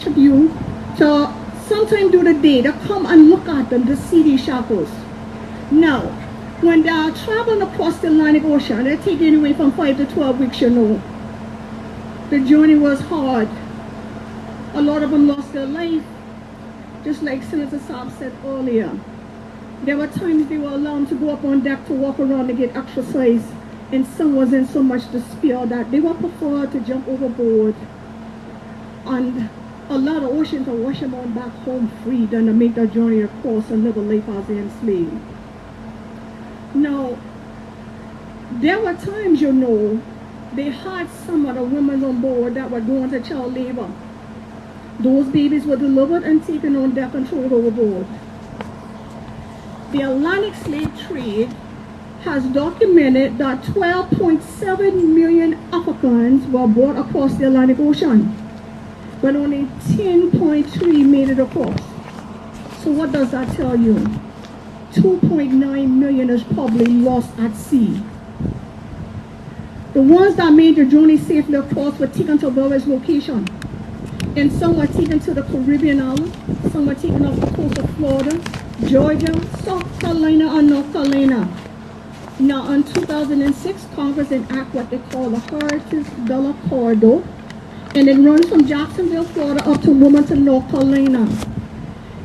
each of you to sometime during the day to come and look at them to see these shackles. Now, when they are traveling across the Atlantic Ocean, they take anywhere from 5 to 12 weeks, you know. The journey was hard. A lot of them lost their life, just like Senator Saab said earlier. There were times they were allowed to go up on deck to walk around to get exercise, and some was in so much despair that they would prefer to jump overboard and allow the ocean to wash them on back home free than to make that journey across and live a life as an enslaved. Now, there were times, you know, they had some of the women on board that were going to child labor. Those babies were delivered and taken on deck and thrown overboard. The Atlantic slave trade has documented that 12.7 million Africans were brought across the Atlantic Ocean, but only 10.3 made it across. So what does that tell you? 2.9 million is probably lost at sea. The ones that made the journey safely across were taken to various locations, and some were taken to the Caribbean islands, some were taken off the coast of Florida, Georgia, South Carolina, and North Carolina. Now, in 2006, Congress enacted what they call the Heritage Gullah Corridor, and it runs from Jacksonville, Florida, up to Wilmington, North Carolina.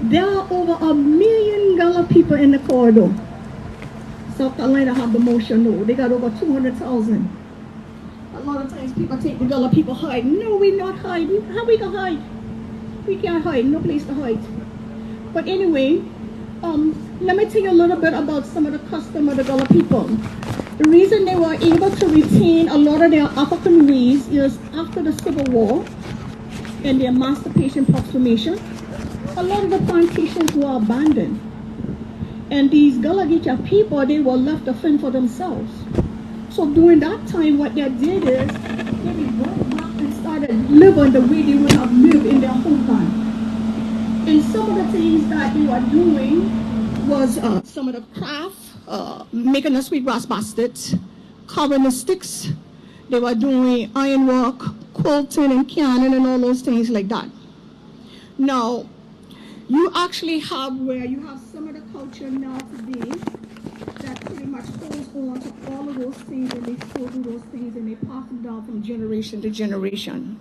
There are over 1 million Gullah people in the corridor. South Carolina have the most, you know. They got over 200,000. A lot of times people think the Gullah people hide. No, we're not hiding. How we gonna hide? We can't hide. No place to hide. But anyway, let me tell you a little bit about some of the custom of the Gullah people. The reason they were able to retain a lot of their African ways is after the Civil War and the Emancipation Proclamation, a lot of the plantations were abandoned. And these Gullah Geechee people, they were left to fend for themselves. So during that time, what they did is they went back and started living the way they would have lived in their homeland. And some of the things that they were doing was some of the craft, making a sweetgrass basket, carving the sticks. They were doing ironwork, quilting and canning and all those things like that. Now, you actually have where you have some of the culture now today that pretty much holds on to all of those things, and they still do those things, and they pass them down from generation to generation.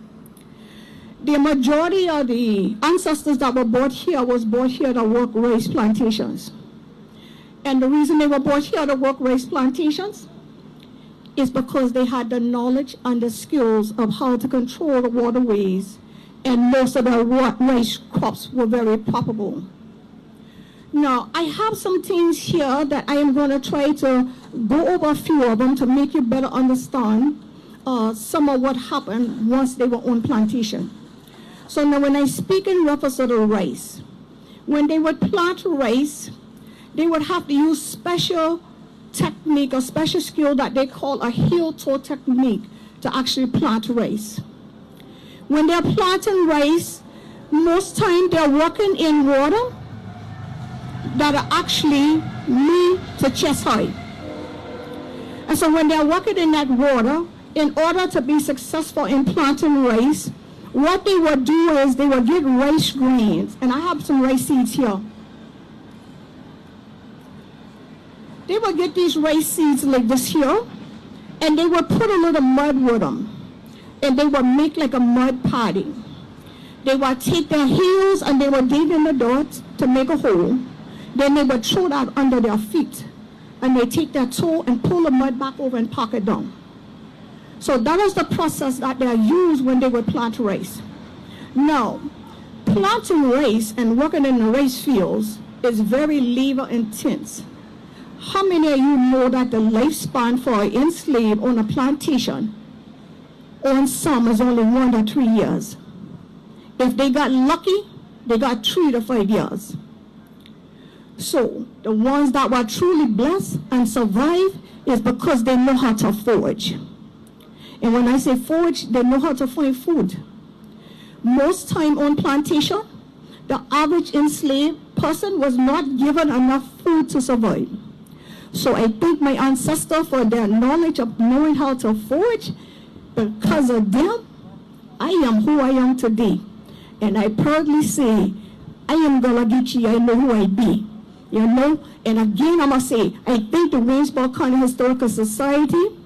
The majority of the ancestors that were brought here was brought here to work rice plantations. And the reason they were brought here to work rice plantations is because they had the knowledge and the skills of how to control the waterways, and most of the rice crops were very profitable. Now, I have some things here that I am going to try to go over a few of them to make you better understand some of what happened once they were on plantation. So now when I speak in reference to the rice, when they would plant rice, they would have to use special technique or special skill that they call a heel-toe technique to actually plant rice. When they're planting rice, most time they're working in water that are actually knee to chest high. And so when they're working in that water, in order to be successful in planting rice, what they would do is they would get rice grains, and I have some rice seeds here. They would get these rice seeds like this here, and they would put a little mud with them, and they would make like a mud patty. They would take their heels and they would dig in the dirt to make a hole. Then they would throw that under their feet, and they take their toe and pull the mud back over and pack it down. So that is the process that they used when they would plant rice. Now, planting rice and working in the rice fields is very labor intense. How many of you know that the lifespan for an enslaved on a plantation on some is only 1 to 3 years? If they got lucky, they got 3 to 5 years. So the ones that were truly blessed and survived is because they know how to forage. And when I say forage, they know how to find food. Most time on plantation, the average enslaved person was not given enough food to survive. So I thank my ancestors for their knowledge of knowing how to forage. Because of them, I am who I am today. and I proudly say, I am Galagichi, I know who I be. You know? And again, I'm going to say, I thank the Waynesboro County Historical Society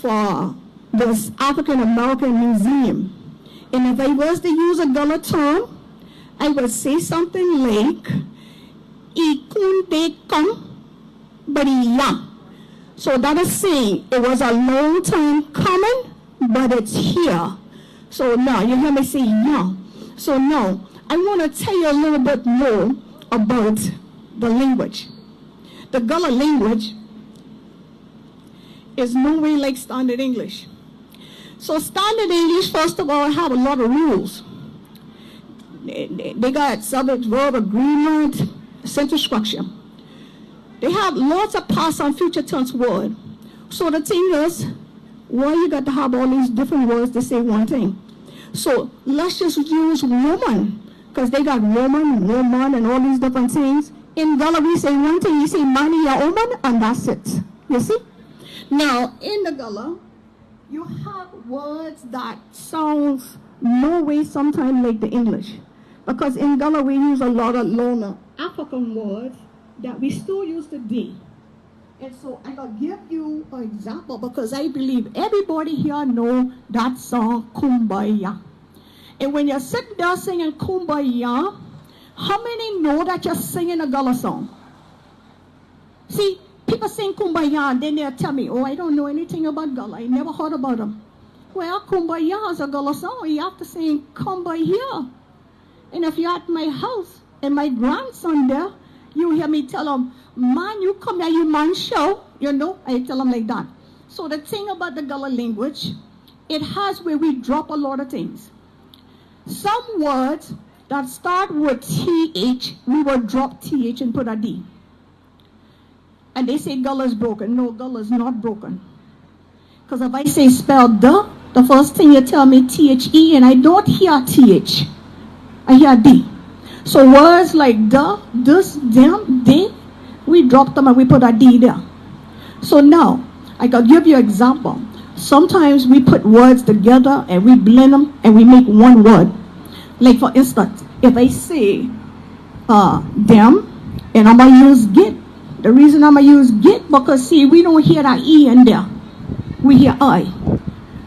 for this African American Museum. And if I was to use a Gullah term, I would say something like, Ikunde come, but yeah. So that is saying it was a long time coming, but it's here. So now, you hear me say yeah. So now, I want to tell you a little bit more about the language. The Gullah language is no way like Standard English. So Standard English, first of all, have a lot of rules. They got subject, verb, agreement, sentence structure. They have lots of past and future tense words. So the thing is, why you got to have all these different words to say one thing? So let's just use woman, because they got woman, and all these different things. In Gullah, we say one thing, you say mani ya woman, and that's it. You see? Now, in the Gullah, you have words that sounds no way sometimes like the English. Because in Gullah, we use a lot of loner African words that we still use today. And so I'm going to give you an example because I believe everybody here know that song, Kumbaya. And when you're sitting there singing Kumbaya, how many know that you're singing a Gullah song? See, people sing Kumbaya and then they'll tell me, oh, I don't know anything about Gullah. I never heard about them. Well, Kumbaya is a Gullah song. You have to sing Kumbaya. And if you're at my house and my grandson there, you hear me tell him, man, you come here, you man show, you know, I tell him like that. So the thing about the Gullah language, it has where we drop a lot of things. Some words that start with TH, we will drop TH and put a D. And they say Gullah is broken. No, Gullah is not broken. Because if I say spell the first thing you tell me THE, and I don't hear TH. I hear D. So words like the, this, them, they, we drop them and we put a D there. So now, I can give you an example. Sometimes we put words together and we blend them and we make one word. Like for instance, if I say them and I'm going to use get, the reason I'm going to use get because see, we don't hear that E in there. We hear I.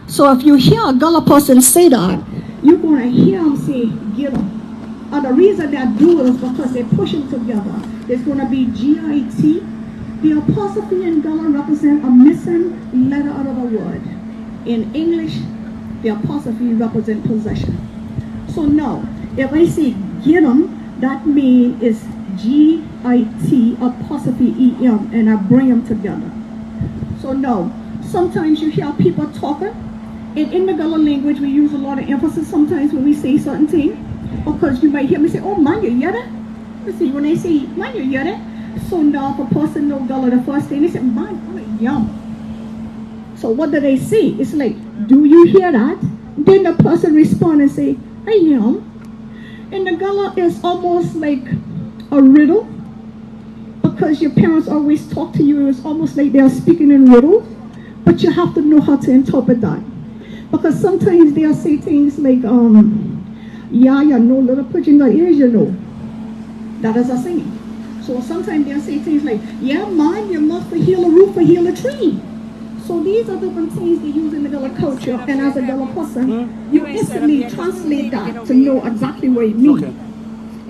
So if you hear a Gullah person say that, you're going to hear them say get them. And the reason they do it is because they push them together. There's going to be G-I-T. The apostrophe in Gullah represents a missing letter out of a word. In English, the apostrophe represents possession. So now, if I say get 'em, that means it's G-I-T apostrophe E-M, and I bring them together. So now, sometimes you hear people talking, and in the Gullah language, we use a lot of emphasis sometimes when we say certain things. Because you might hear me say, oh, man, you hear that? You see, when they say, man, you hear that? So now if a person know Gullah, the first thing they say, man, oh, yum. So what do they say? It's like, do you hear that? Then the person respond and say, I am. And the Gullah is almost like a riddle. Because your parents always talk to you, it's almost like they're speaking in riddles. But you have to know how to interpret that. Because sometimes they'll say things like, yeah, you know, little pidgin got ears, you know. That is a singing. So sometimes they'll say things like, yeah, man, you must heal a roof or heal a tree. So these are different things they use in the Gullah culture, and as a Gullah person, you instantly translate that to know exactly what it means. Okay.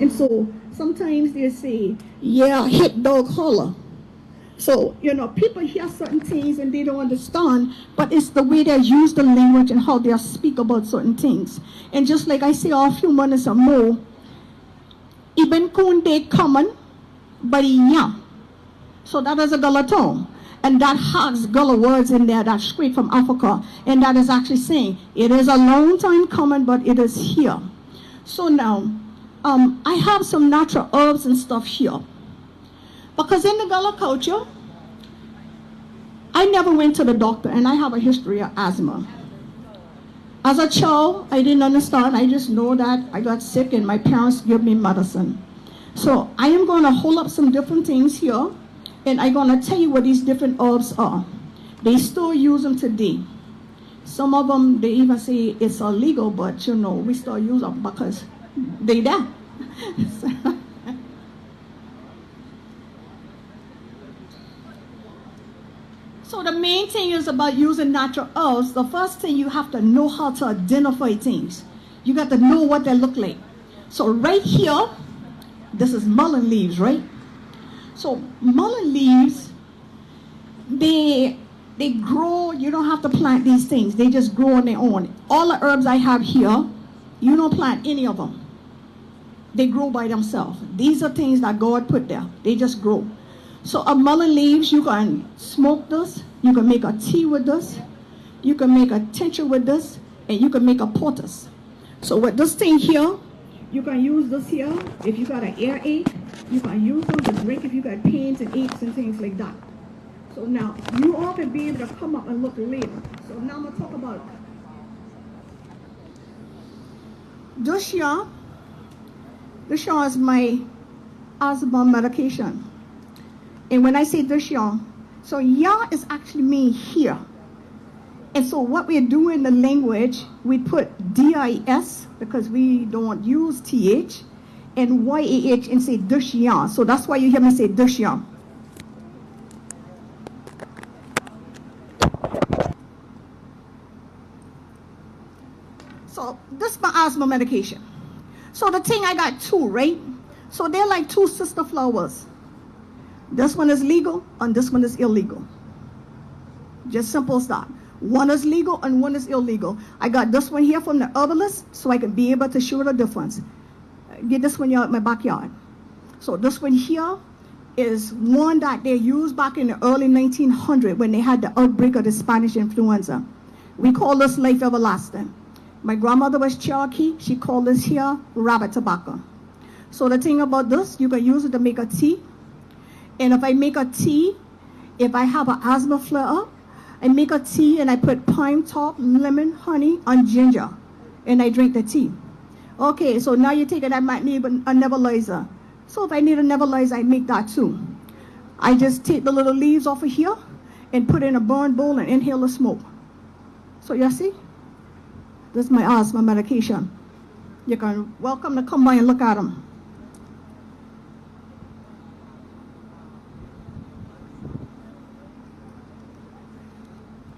And so sometimes they say, yeah, hit dog holler. So, you know, people hear certain things and they don't understand, but it's the way they use the language and how they speak about certain things. And just like I say a few minutes ago, Ibn Kunde common, but yeah. So that is a Gullah tone. And that has Gullah words in there that's straight from Africa. And that is actually saying, it is a long time coming, but it is here. So now, I have some natural herbs and stuff here. Because in the Gullah culture, I never went to the doctor, and I have a history of asthma. As a child, I didn't understand. I just know that I got sick, and my parents gave me medicine. So I am going to hold up some different things here, and I'm going to tell you what these different herbs are. They still use them today. Some of them, they even say it's illegal, but we still use them because they there. So the main thing is about using natural herbs. The first thing, you have to know how to identify things. You got to know what they look like. So right here, this is mullein leaves, right? So mullein leaves, they grow. You don't have to plant these things. They just grow on their own. All the herbs I have here, you don't plant any of them. They grow by themselves. These are things that God put there. They just grow. So mullein leaves, you can smoke this. You can make a tea with this. You can make a tincture with this. And you can make a poultice. So with this thing here, you can use this here. If you got an earache, you can use them to drink if you got pains and aches and things like that. So now, you all can be able to come up and look later. So now I'm going to talk about this here. This here is my asthma medication. And when I say this here, so ya is actually mean here. And so what we're doing in the language, we put D-I-S because we don't use T-H and Y-A-H and say this ya. So that's why you hear me say this ya. So this is my asthma medication. So the thing, I got two, right? So they're like two sister flowers. This one is legal and this one is illegal. Just simple as that. One is legal and one is illegal. I got this one here from the herbalist so I can be able to show the difference. Get this one here at my backyard. So this one here is one that they used back in the early 1900s when they had the outbreak of the Spanish influenza. We call this life everlasting. My grandmother was Cherokee. She called this here rabbit tobacco. So the thing about this, you can use it to make a tea. And if I make a tea, if I have an asthma flare-up, I make a tea and I put pine top, lemon, honey, and ginger. And I drink the tea. Okay, so now you're taking, I might need a nebulizer. So if I need a nebulizer, I make that too. I just take the little leaves off of here and put it in a burn bowl and inhale the smoke. So you see? This is my asthma medication. You can welcome to come by and look at them.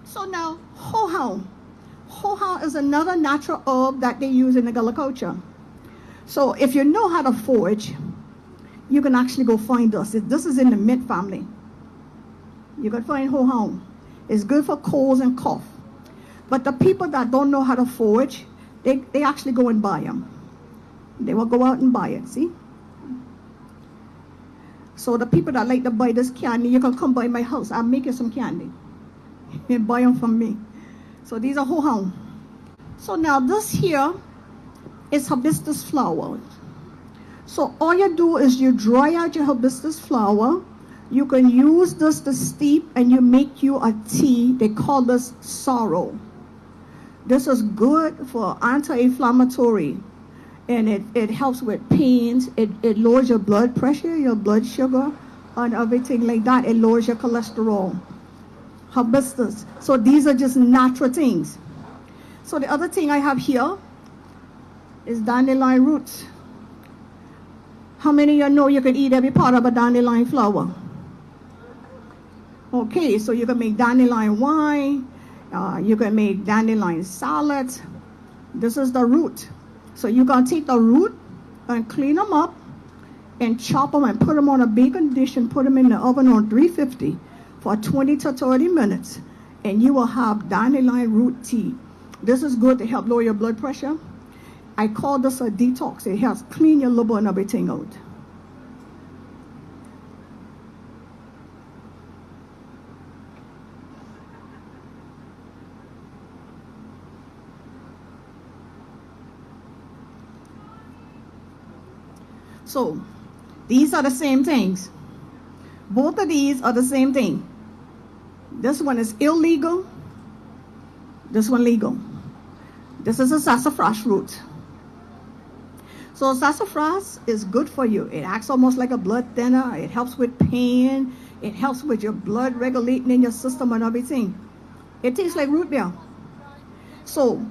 So now, hohau. Hohau is another natural herb that they use in agriculture. So if you know how to forage, you can actually go find this. This is in the mint family. You can find hohau. It's good for colds and cough. But the people that don't know how to forage, they actually go and buy them. They will go out and buy it, see? So the people that like to buy this candy, you can come by my house. I'll make you some candy. And buy them from me. So these are hohau. So now this here is hibiscus flower. So all you do is you dry out your hibiscus flower. You can use this to steep and you make you a tea. They call this sorrel. This is good for anti-inflammatory. And it helps with pains. It lowers your blood pressure, your blood sugar, and everything like that. It lowers your cholesterol. Hibiscus. So these are just natural things. So the other thing I have here is dandelion roots. How many of you know you can eat every part of a dandelion flower? Okay, so you can make dandelion wine. You can make dandelion salad. This is the root. So you can take the root and clean them up and chop them and put them on a baking dish and put them in the oven on 350 for 20 to 30 minutes. And you will have dandelion root tea. This is good to help lower your blood pressure. I call this a detox. It helps clean your liver and everything out. So these are the same things. Both of these are the same thing. This one is illegal. This one legal. This is a sassafras root. So sassafras is good for you. It acts almost like a blood thinner. It helps with pain. It helps with your blood regulating in your system and everything. It tastes like root beer. So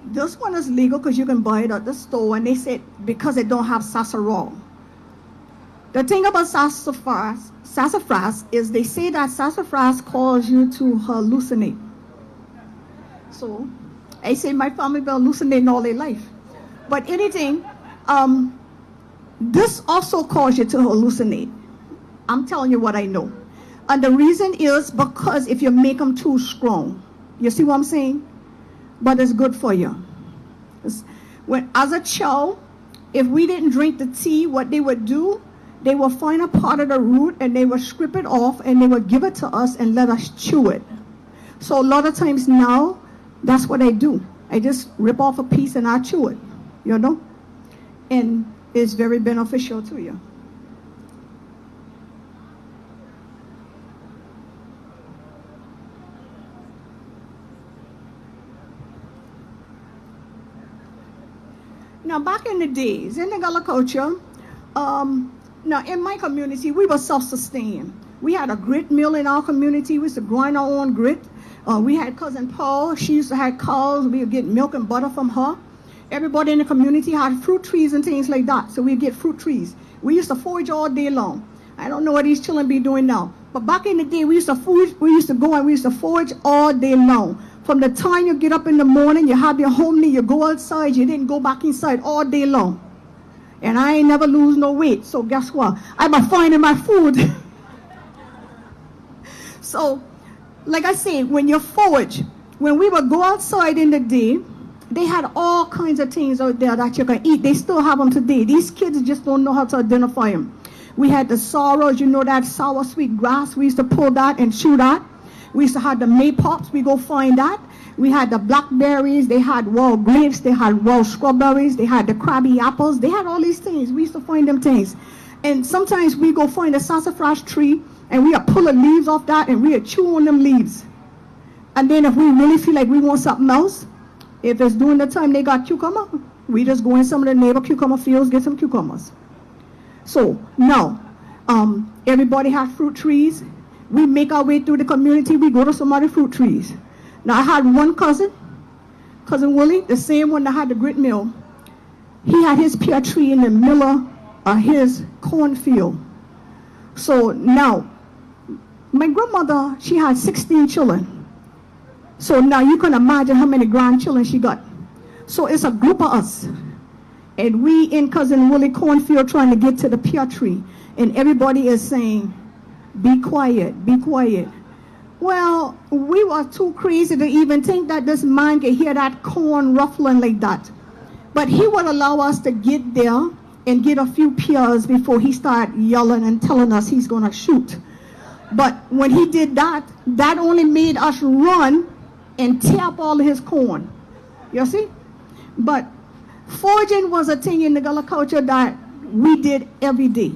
this one is legal because you can buy it at the store, and they said because it don't have sassafras. The thing about sassafras is they say that sassafras cause you to hallucinate. So I say my family been hallucinating all their life. But anything, this also causes you to hallucinate. I'm telling you what I know. And the reason is because if you make them too strong. You see what I'm saying? But it's good for you. When, as a child, if we didn't drink the tea, what they would do, they would find a part of the root and they would strip it off and they would give it to us and let us chew it. So a lot of times now, that's what I do. I just rip off a piece and I chew it, you know? And it's very beneficial to you. Now, back in the days, in the Gullah culture, now in my community, we were self-sustained. We had a grit mill in our community. We used to grind our own grit. We had cousin Paul. She used to have cows. We would get milk and butter from her. Everybody in the community had fruit trees and things like that, so we'd get fruit trees. We used to forage all day long. I don't know what these children be doing now, but back in the day, we used to go and we used to forage all day long. From the time you get up in the morning, you have your homely, you go outside, you didn't go back inside all day long. And I ain't never lose no weight, so guess what? I been finding my food. So, like I say, when you forage, when we would go outside in the day, they had all kinds of things out there that you can eat. They still have them today. These kids just don't know how to identify them. We had the sorrels, you know, that sour sweet grass. We used to pull that and chew that. We used to have the maypops, we go find that. We had the blackberries, they had wild grapes, they had wild strawberries, they had the crabby apples, they had all these things. We used to find them things. And sometimes we go find a sassafras tree and we would pull the leaves off that and we would chew on them leaves. And then if we really feel like we want something else, if it's during the time they got cucumber, we just go in some of the neighbor cucumber fields, get some cucumbers. So now, everybody had fruit trees. We make our way through the community, we go to some other fruit trees. Now I had one cousin Willie, the same one that had the grit mill. He had his pear tree in the middle of his cornfield. So now, my grandmother, she had 16 children. So now you can imagine how many grandchildren she got. So it's a group of us. And we in Cousin Willie cornfield trying to get to the pear tree. And everybody is saying, be quiet, be quiet. Well, we were too crazy to even think that this man could hear that corn ruffling like that. But he would allow us to get there and get a few pears before he started yelling and telling us he's going to shoot. But when he did that, that only made us run and tear up all of his corn. You see? But foraging was a thing in the Gullah culture that we did every day.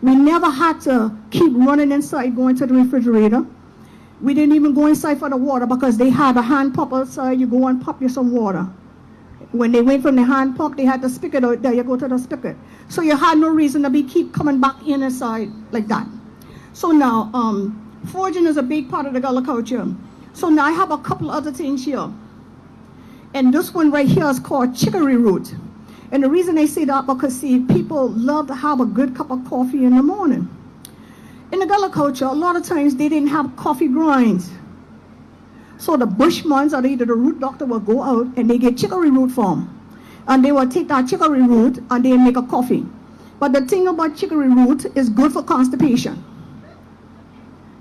We never had to keep running inside going to the refrigerator. We didn't even go inside for the water because they had a hand pump outside. You go and pump you some water. When they went from the hand pump, they had the spigot out there. You go to the spigot. So you had no reason to keep coming back in inside like that. So now, foraging is a big part of the Gullah culture. So now I have a couple other things here. And this one right here is called chicory root. And the reason I say that because, see, people love to have a good cup of coffee in the morning. In the Gullah culture, a lot of times they didn't have coffee grinds. So the bushmans or either the root doctor will go out and they get chicory root from. And they will take that chicory root and they make a coffee. But the thing about chicory root is good for constipation.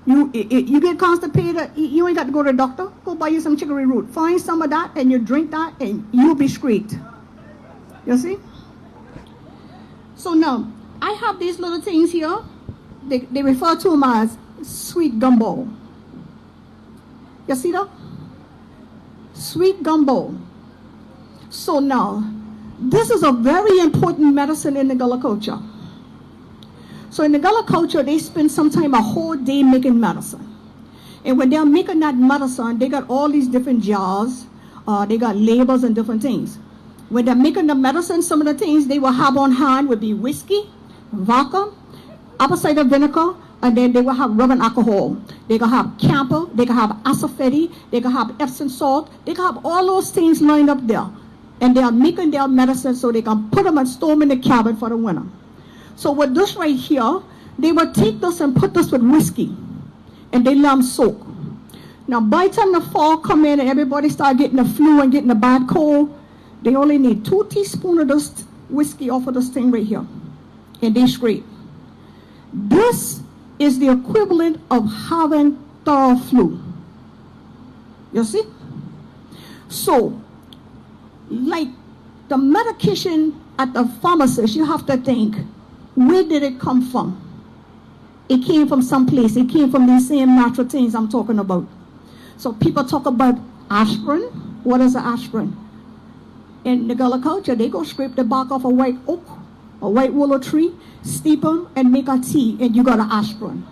You get constipated, you ain't got to go to the doctor. Go buy you some chicory root. Find some of that and you drink that and you'll be straight. You see? So now, I have these little things here. They refer to them as sweet gumbo. You see that? Sweet gumbo. So now, this is a very important medicine in the Gullah culture. So in the Gullah culture, they spend sometimes a whole day making medicine. And when they're making that medicine, they got all these different jars. They got labels and different things. When they're making the medicine, some of the things they will have on hand would be whiskey, vodka, apple cider vinegar, and then they will have rubbing alcohol. They can have camphor, they can have asafoetida, they can have Epsom salt, they can have all those things lined up there. And they are making their medicine so they can put them and store them in the cabin for the winter. So with this right here, they will take this and put this with whiskey, and they let them soak. Now by the time the fall come in and everybody start getting the flu and getting the bad cold, they only need 2 teaspoons of this whiskey off of this thing right here, and they straight. This is the equivalent of having thorough flu. You see? So, like the medication at the pharmacist, you have to think, where did it come from? It came from someplace. It came from these same natural things I'm talking about. So people talk about aspirin. What is an aspirin? In the Gullah culture, they go scrape the bark off a white oak, a white willow tree, steep them, and make a tea, and you got an aspirin.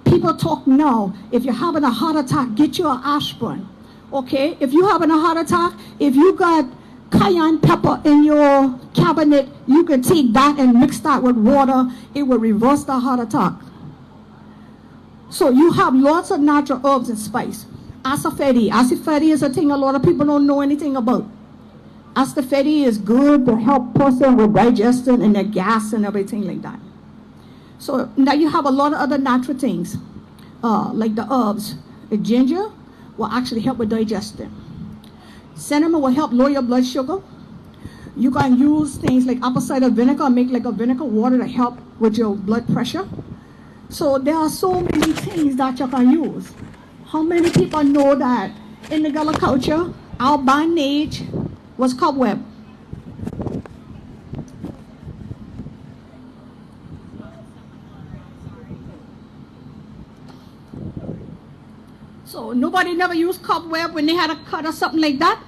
People talk now, if you're having a heart attack, get you an aspirin. Okay, if you're having a heart attack, if you got cayenne pepper in your cabinet, you can take that and mix that with water. It will reverse the heart attack. So you have lots of natural herbs and spice. Asafoetida. Asafoetida is a thing a lot of people don't know anything about. Asafoetida is good to help person with digestion and their gas and everything like that. So now you have a lot of other natural things, like the herbs. The ginger will actually help with digestion. Cinnamon will help lower your blood sugar. You can use things like apple cider vinegar, make like a vinegar water to help with your blood pressure. So there are so many things that you can use. How many people know that in the Gullah culture, our bandage was cobweb? So nobody never used cobweb when they had a cut or something like that.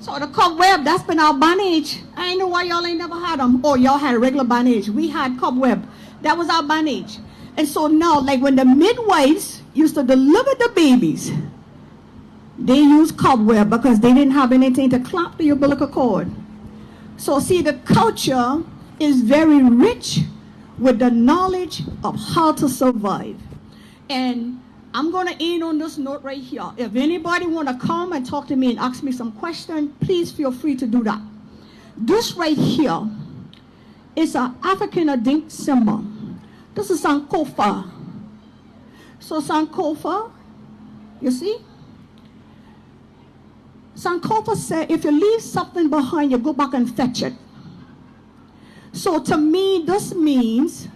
So the cobweb, that's been our bandage. I ain't know why y'all ain't never had them. Oh, y'all had a regular bandage. We had cobweb. That was our bandage. And so now, like when the midwives used to deliver the babies, they used cobweb because they didn't have anything to clamp the umbilical cord. So see, the culture is very rich with the knowledge of how to survive. And I'm going to end on this note right here. If anybody want to come and talk to me and ask me some questions, please feel free to do that. This right here is an African distinct symbol. This is Sankofa. So Sankofa, you see? Sankofa said, if you leave something behind, you go back and fetch it. So to me, this means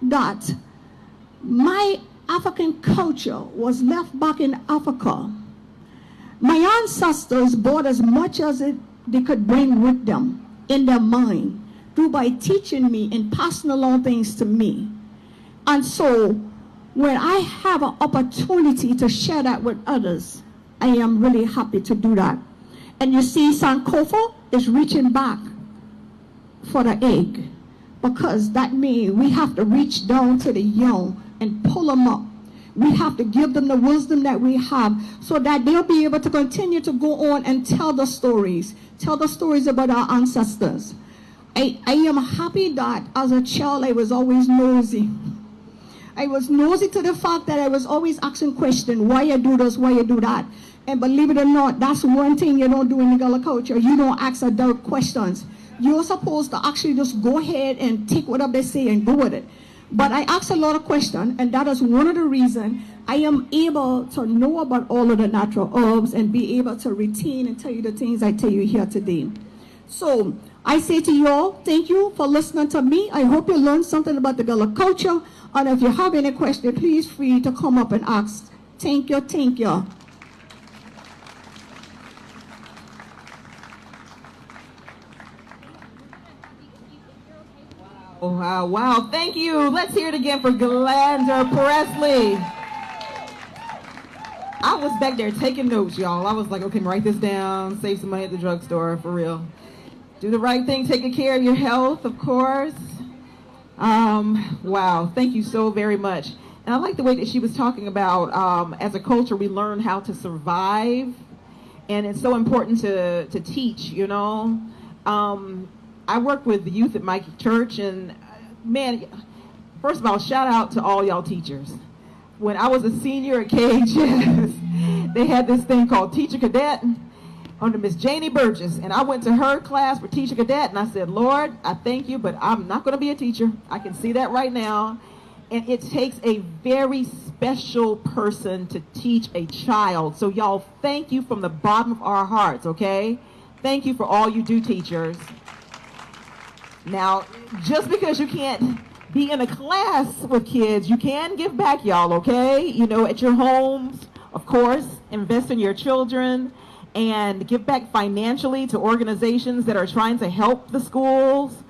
that my African culture was left back in Africa. My ancestors brought as much as they could bring with them in their mind through by teaching me and passing along things to me. And so when I have an opportunity to share that with others, I am really happy to do that. And you see, Sankofa is reaching back for the egg, because that means we have to reach down to the young and pull them up. We have to give them the wisdom that we have so that they'll be able to continue to go on and tell the stories about our ancestors. I am happy that as a child I was always nosy. I was nosy to the fact that I was always asking questions, why you do this, why you do that. And believe it or not, that's one thing you don't do in the Gullah culture. You don't ask adult questions. You're supposed to actually just go ahead and take whatever they say and go with it. But I ask a lot of questions, and that is one of the reasons I am able to know about all of the natural herbs and be able to retain and tell you the things I tell you here today. So I say to you all, thank you for listening to me. I hope you learned something about the Gullah culture. And if you have any question, please free to come up and ask. Thank you, thank you. Oh, wow, wow, thank you. Let's hear it again for Glenda Presley. I was back there taking notes, y'all. I was like, okay, write this down, save some money at the drugstore, for real. Do the right thing, taking care of your health, of course. Wow, thank you so very much. And I like the way that she was talking about, as a culture, we learn how to survive. And it's so important to teach, you know. I work with the youth at my church, and man, First of all, shout out to all y'all teachers. When I was a senior at KHS, they had this thing called Teacher Cadet under Miss Janie Burgess, and I went to her class for Teacher Cadet, and I said, Lord, I thank you, but I'm not going to be a teacher. I can see that right now. And it takes a very special person to teach a child. So y'all, thank you from the bottom of our hearts, okay? Thank you for all you do, teachers. Now, just because you can't be in a class with kids, you can give back, y'all, okay? You know, at your homes, of course, invest in your children and give back financially to organizations that are trying to help the schools.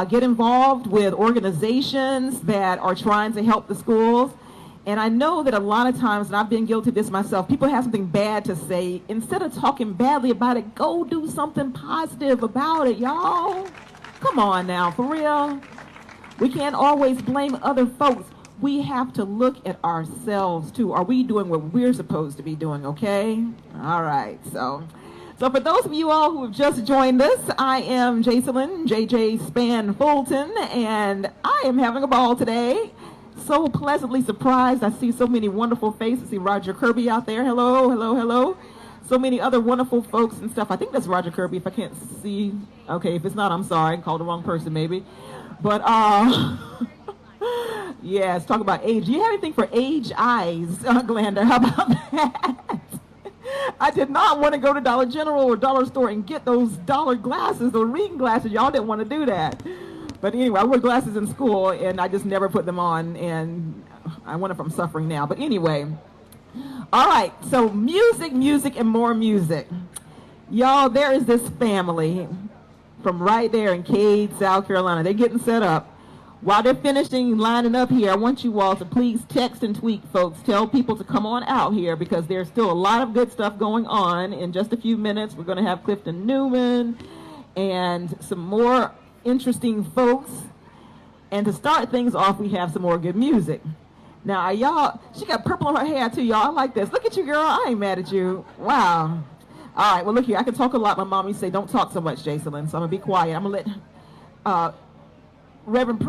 Get involved with organizations that are trying to help the schools. And I know that a lot of times, and I've been guilty of this myself, people have something bad to say. Instead of talking badly about it, go do something positive about it, y'all. Come on now, for real. We can't always blame other folks. We have to look at ourselves, too. Are we doing what we're supposed to be doing, okay? All right, so for those of you all who have just joined us, I am Jacelyn JJ Span Fulton, and I am having a ball today. So pleasantly surprised. I see so many wonderful faces. I see Roger Kirby out there. Hello, hello, hello. So many other wonderful folks and stuff. I think that's Roger Kirby, if I can't see. Okay, if it's not, I'm sorry. I called the wrong person, maybe. But, yes, talk about age. Do you have anything for age eyes, Glander? How about that? I did not want to go to Dollar General or Dollar Store and get those dollar glasses, those reading glasses. Y'all didn't want to do that. But anyway, I wear glasses in school, and I just never put them on, and I wonder if I'm suffering now. But anyway, all right, so music, music, and more music. Y'all, there is this family from right there in Cade, South Carolina. They're getting set up. While they're finishing lining up here, I want you all to please text and tweet, folks. Tell people to come on out here because there's still a lot of good stuff going on. In just a few minutes, we're going to have Clifton Newman and some more interesting folks. And to start things off, we have some more good music. Now, y'all, she got purple on her hair, too, y'all. I like this. Look at you, girl. I ain't mad at you. Wow. All right, well, look here. I can talk a lot. My mom used to say, don't talk so much, Jacelyn. So I'm going to be quiet. I'm going to let Reverend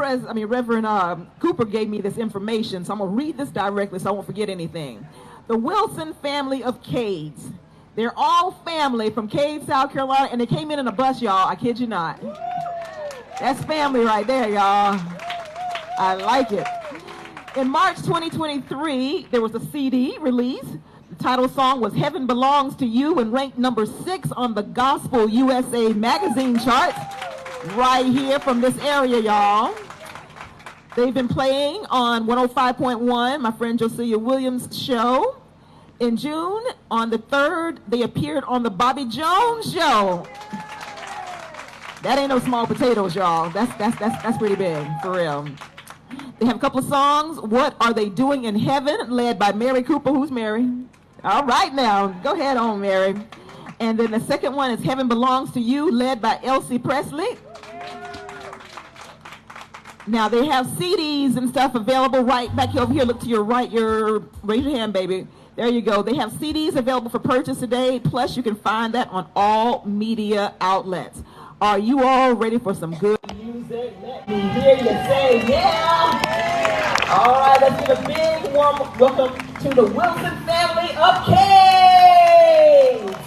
Cooper gave me this information, so I'm going to read this directly so I won't forget anything. The Wilson family of Cades. They're all family from Cade, South Carolina, and they came in a bus, y'all. I kid you not. That's family right there, y'all. I like it. In March 2023, there was a CD release. The title song was Heaven Belongs to You and ranked number 6 on the Gospel USA magazine charts. Right here from this area, y'all. They've been playing on 105.1, my friend Josiah Williams' show. In June, on the 3rd, they appeared on the Bobby Jones show. That ain't no small potatoes, y'all. That's pretty big, for real. They have a couple of songs. What Are They Doing in Heaven, led by Mary Cooper. Who's Mary? All right now, go ahead on, Mary. And then the second one is Heaven Belongs to You, led by Elsie Presley. Now, they have CDs and stuff available right back over here. Look to your right. Raise your hand, baby. There you go. They have CDs available for purchase today. Plus, you can find that on all media outlets. Are you all ready for some good music? Let me hear you say yeah. All right, let's give a big warm welcome to the Wilson family of Cades.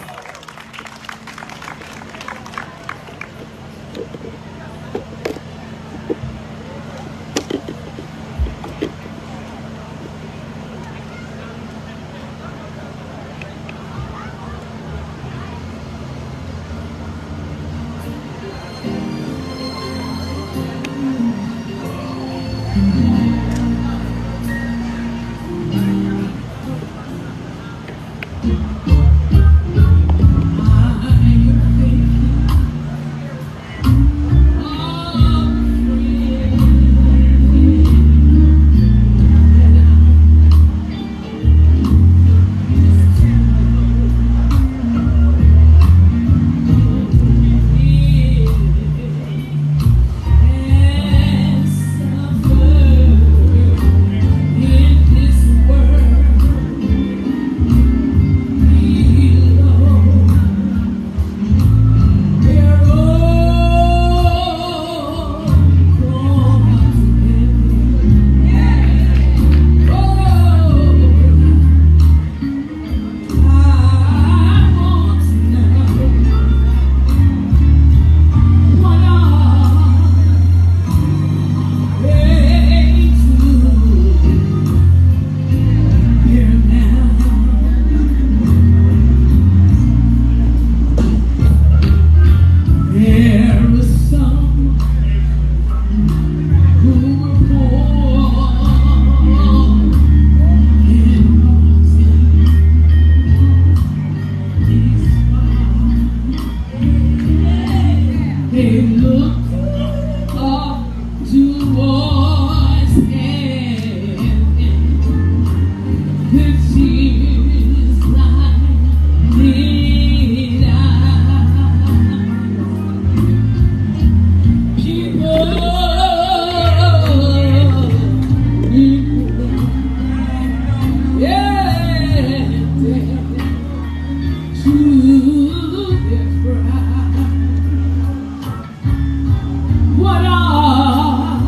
what are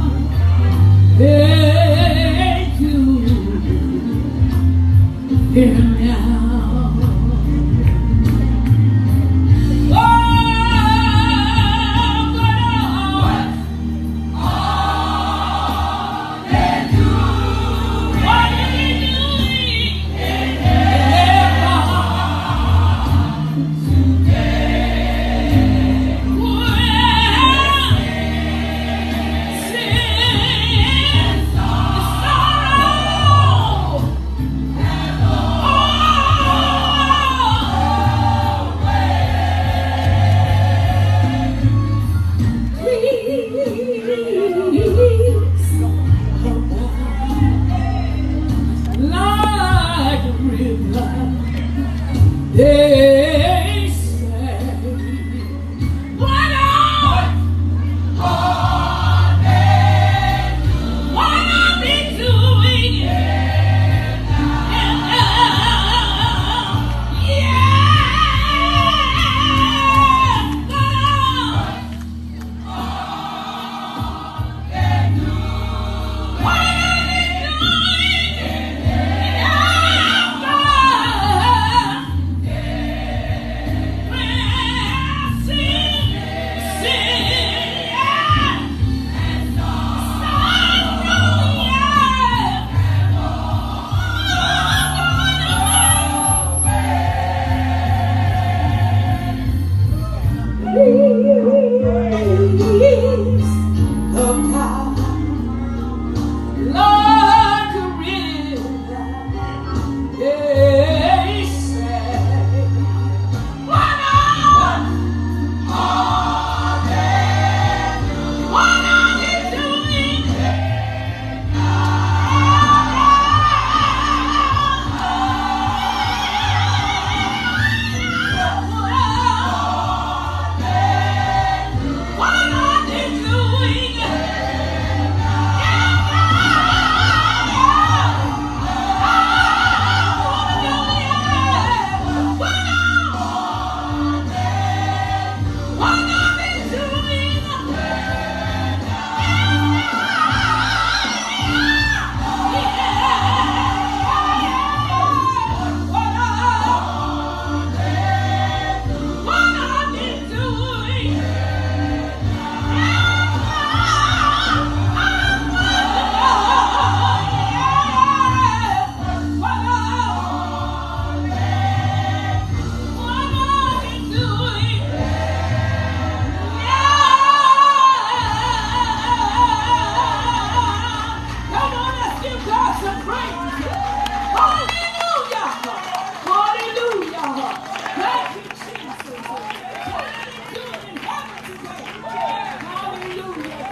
they doing here now? They say, what are they? What are they doing? Yeah. Like a river, they say, what are they doing? What are they doing?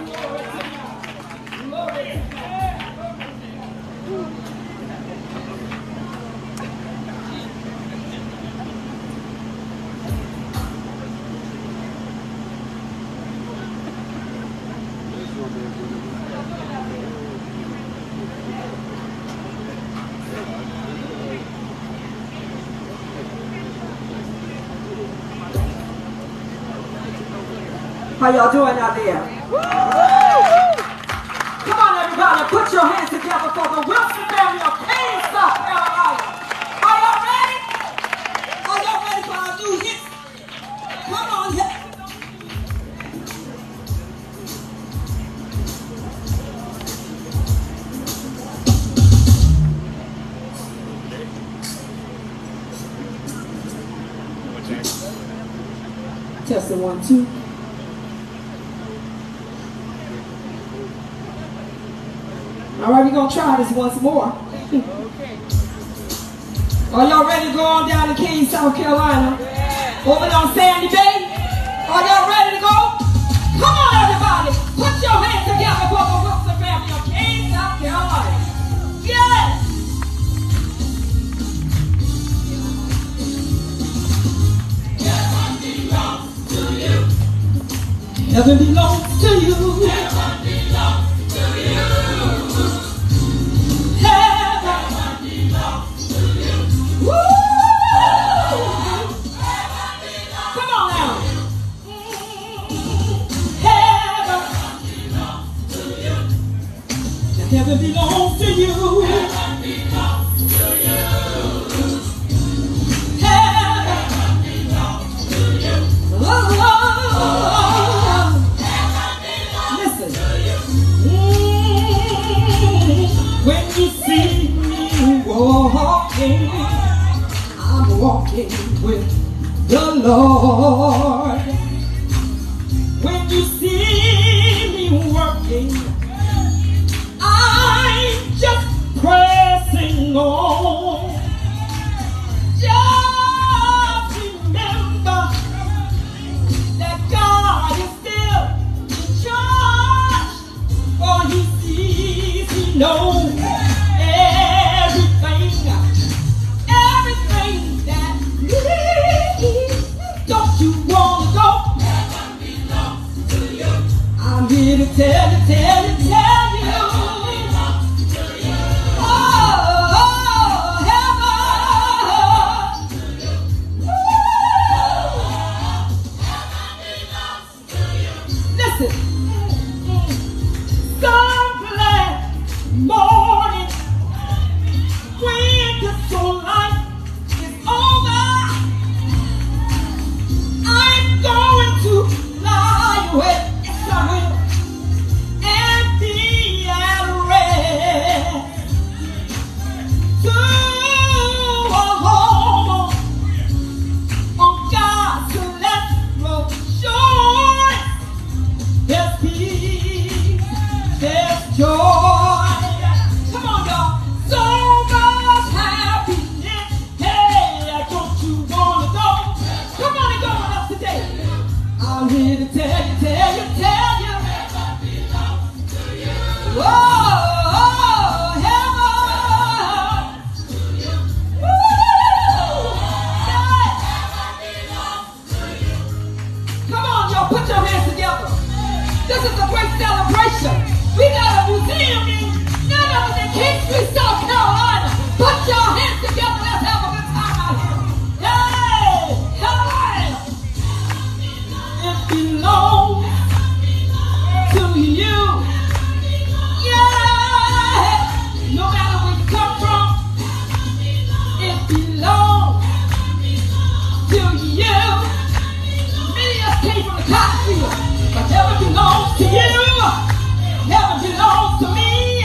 How y'all doing out there? Come on, everybody, put your hands together for the Wilson family of Kane, South Carolina. Are y'all ready? Are y'all ready for our new hit? Come on. Testing 1, 2. All right, we're going to try this once more. Are y'all ready to go on down to King, South Carolina? Over on Sandy Bay? Are y'all ready to go? Come on, everybody. Put your hands together for the Wilson family of King, South Carolina. Yes! Heaven belongs to you. Heaven belongs to you. Heaven belongs to you. Heaven belongs to you. Woo! Heaven belongs. Come on now. Heaven Heaven belongs to you. Listen. When you see me walking, I'm walking with the Lord. When you see me working, I'm just pressing on. Just remember that God is still in charge. For He sees, He knows everything that you need. Don't you wanna go? I'm here to tell you. Oh, heaven. Listen. Some glad morning when the soul life is over. I'm going to fly away. Yes, I will. And be at rest. To a home on God's celestial shore. There's peace, there's joy. Come on, y'all. So much happiness. Hey, don't you wanna go? Come on and go with us today. I'm here to tell you. Oh, heaven. Come on, y'all, put your hands together. This is a great celebration. We got a museum in none other than King Street, South Carolina. Put your hands together. Let's have a good time out here. Hey, it belongs to you. Yeah. No matter where you come from, it belongs to you. Many of us came from the cotton field, but heaven belongs to you. Heaven belongs to me.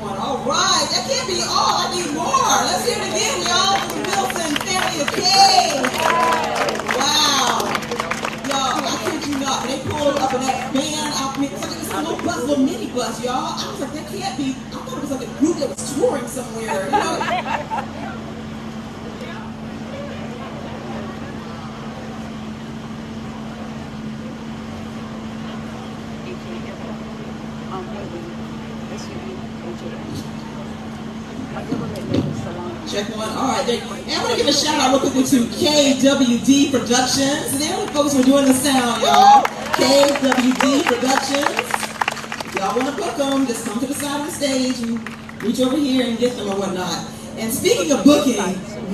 one. All right, that can't be all. I need more. Let's hear it again, y'all. For the Wilson family of kids. Wow. Y'all, I kid you not. They pulled up in that van. It's like a little bus, little mini bus, y'all. I was like, that can't be. I thought it was like a group that was touring somewhere, you know? Check one. All right. And I'm going to give a shout out real quickly to KWD Productions. They're the folks who are doing the sound, y'all. KWD Productions. If y'all want to book them, just come to the side of the stage and reach over here and get them or whatnot. And speaking of booking,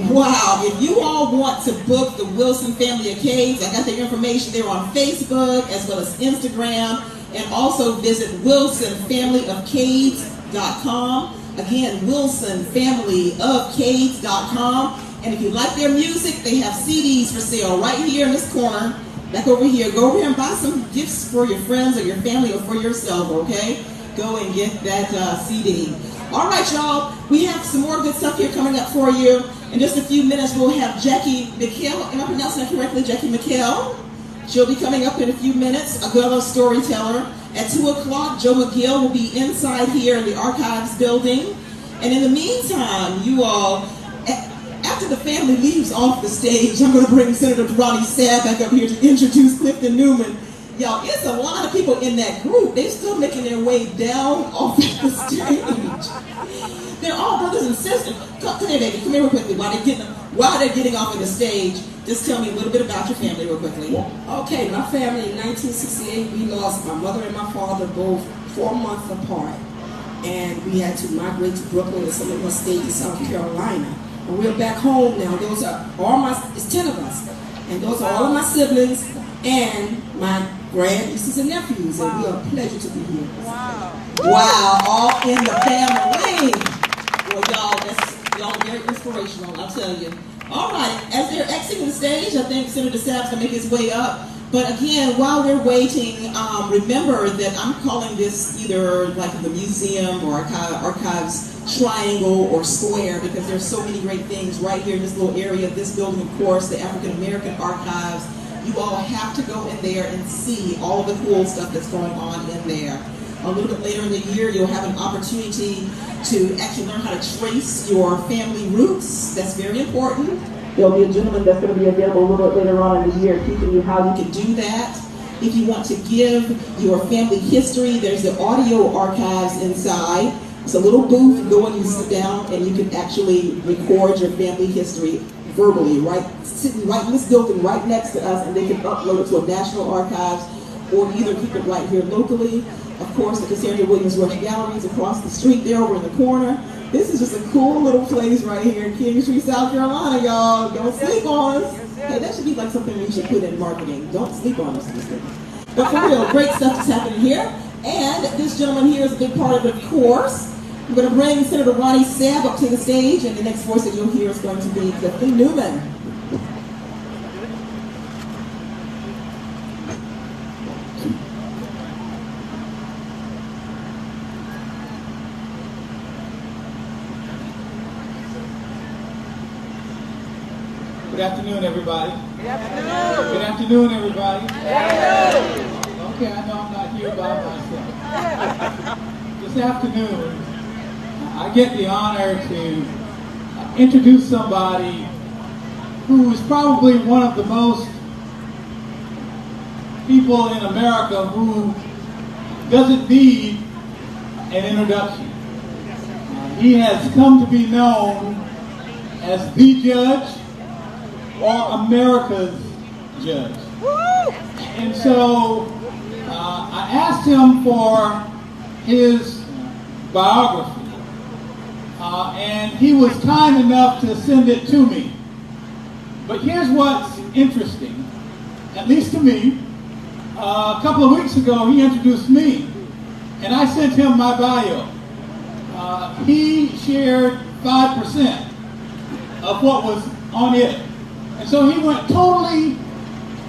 wow, if you all want to book the Wilson Family Arcades, I got their information there on Facebook as well as Instagram. And also visit WilsonFamilyArcades.com. Again, WilsonFamilyArcades.com. And if you like their music, they have CDs for sale right here in this corner. Back over here. Go over here and buy some gifts for your friends or your family or for yourself, okay? Go and get that CD. All right, y'all. We have some more good stuff here coming up for you. In just a few minutes, we'll have Jackie McHale. Am I pronouncing that correctly? Jackie McHale. She'll be coming up in a few minutes, a fellow storyteller. At 2 o'clock, Joe McGill will be inside here in the Archives building. And in the meantime, you all, after the family leaves off the stage, I'm going to bring Senator Ronnie Sabb back up here to introduce Clifton Newman. Y'all, it's a lot of people in that group. They're still making their way down off the stage. They're all brothers and sisters. Come here, baby. Come here real quickly. While they're getting off of the stage, just tell me a little bit about your family real quickly. Okay, my family in 1968, we lost my mother and my father both 4 months apart. And we had to migrate to Brooklyn and some of us stayed in South Carolina. And we're back home now. Those are it's 10 of us. And those are all of my siblings and my grand-nieces and nephews. And we are a pleasure to be here. Wow, all in the family. Well, y'all very inspirational, I'll tell you. All right, as they're exiting the stage, I think Senator Sabb's going to make his way up. But again, while we're waiting, remember that I'm calling this either like the museum or archives triangle or square because there's so many great things right here in this little area. This building, of course, the African American Archives. You all have to go in there and see all of the cool stuff that's going on in there. A little bit later in the year, you'll have an opportunity to actually learn how to trace your family roots. That's very important. There'll be a gentleman that's going to be available a little bit later on in the year teaching you how you can do that. If you want to give your family history, there's the audio archives inside. It's a little booth. You go and you sit down and you can actually record your family history verbally, sitting right in this building right next to us, and they can upload it to a national archives or either keep it right here locally. Of course, the Cassandra Williams Rush Gallery is across the street there over in the corner. This is just a cool little place right here in King Street, South Carolina, y'all. Don't sleep on us. Hey, that should be like something we should put in marketing. Don't sleep on us. But for real, great stuff is happening here. And this gentleman here is a big part of the course. I'm going to bring Senator Ronnie Sabb up to the stage, and the next voice that you'll hear is going to be Clifton Newman. Good afternoon, everybody. Good afternoon. Good afternoon, everybody. Good afternoon. Okay, I know I'm not here by myself. This afternoon, I get the honor to introduce somebody who is probably one of the most people in America who doesn't need an introduction. He has come to be known as the judge or America's judge. And so I asked him for his biography. And he was kind enough to send it to me. But here's what's interesting, at least to me. A couple of weeks ago, he introduced me, and I sent him my bio. He shared 5% of what was on it. And so he went totally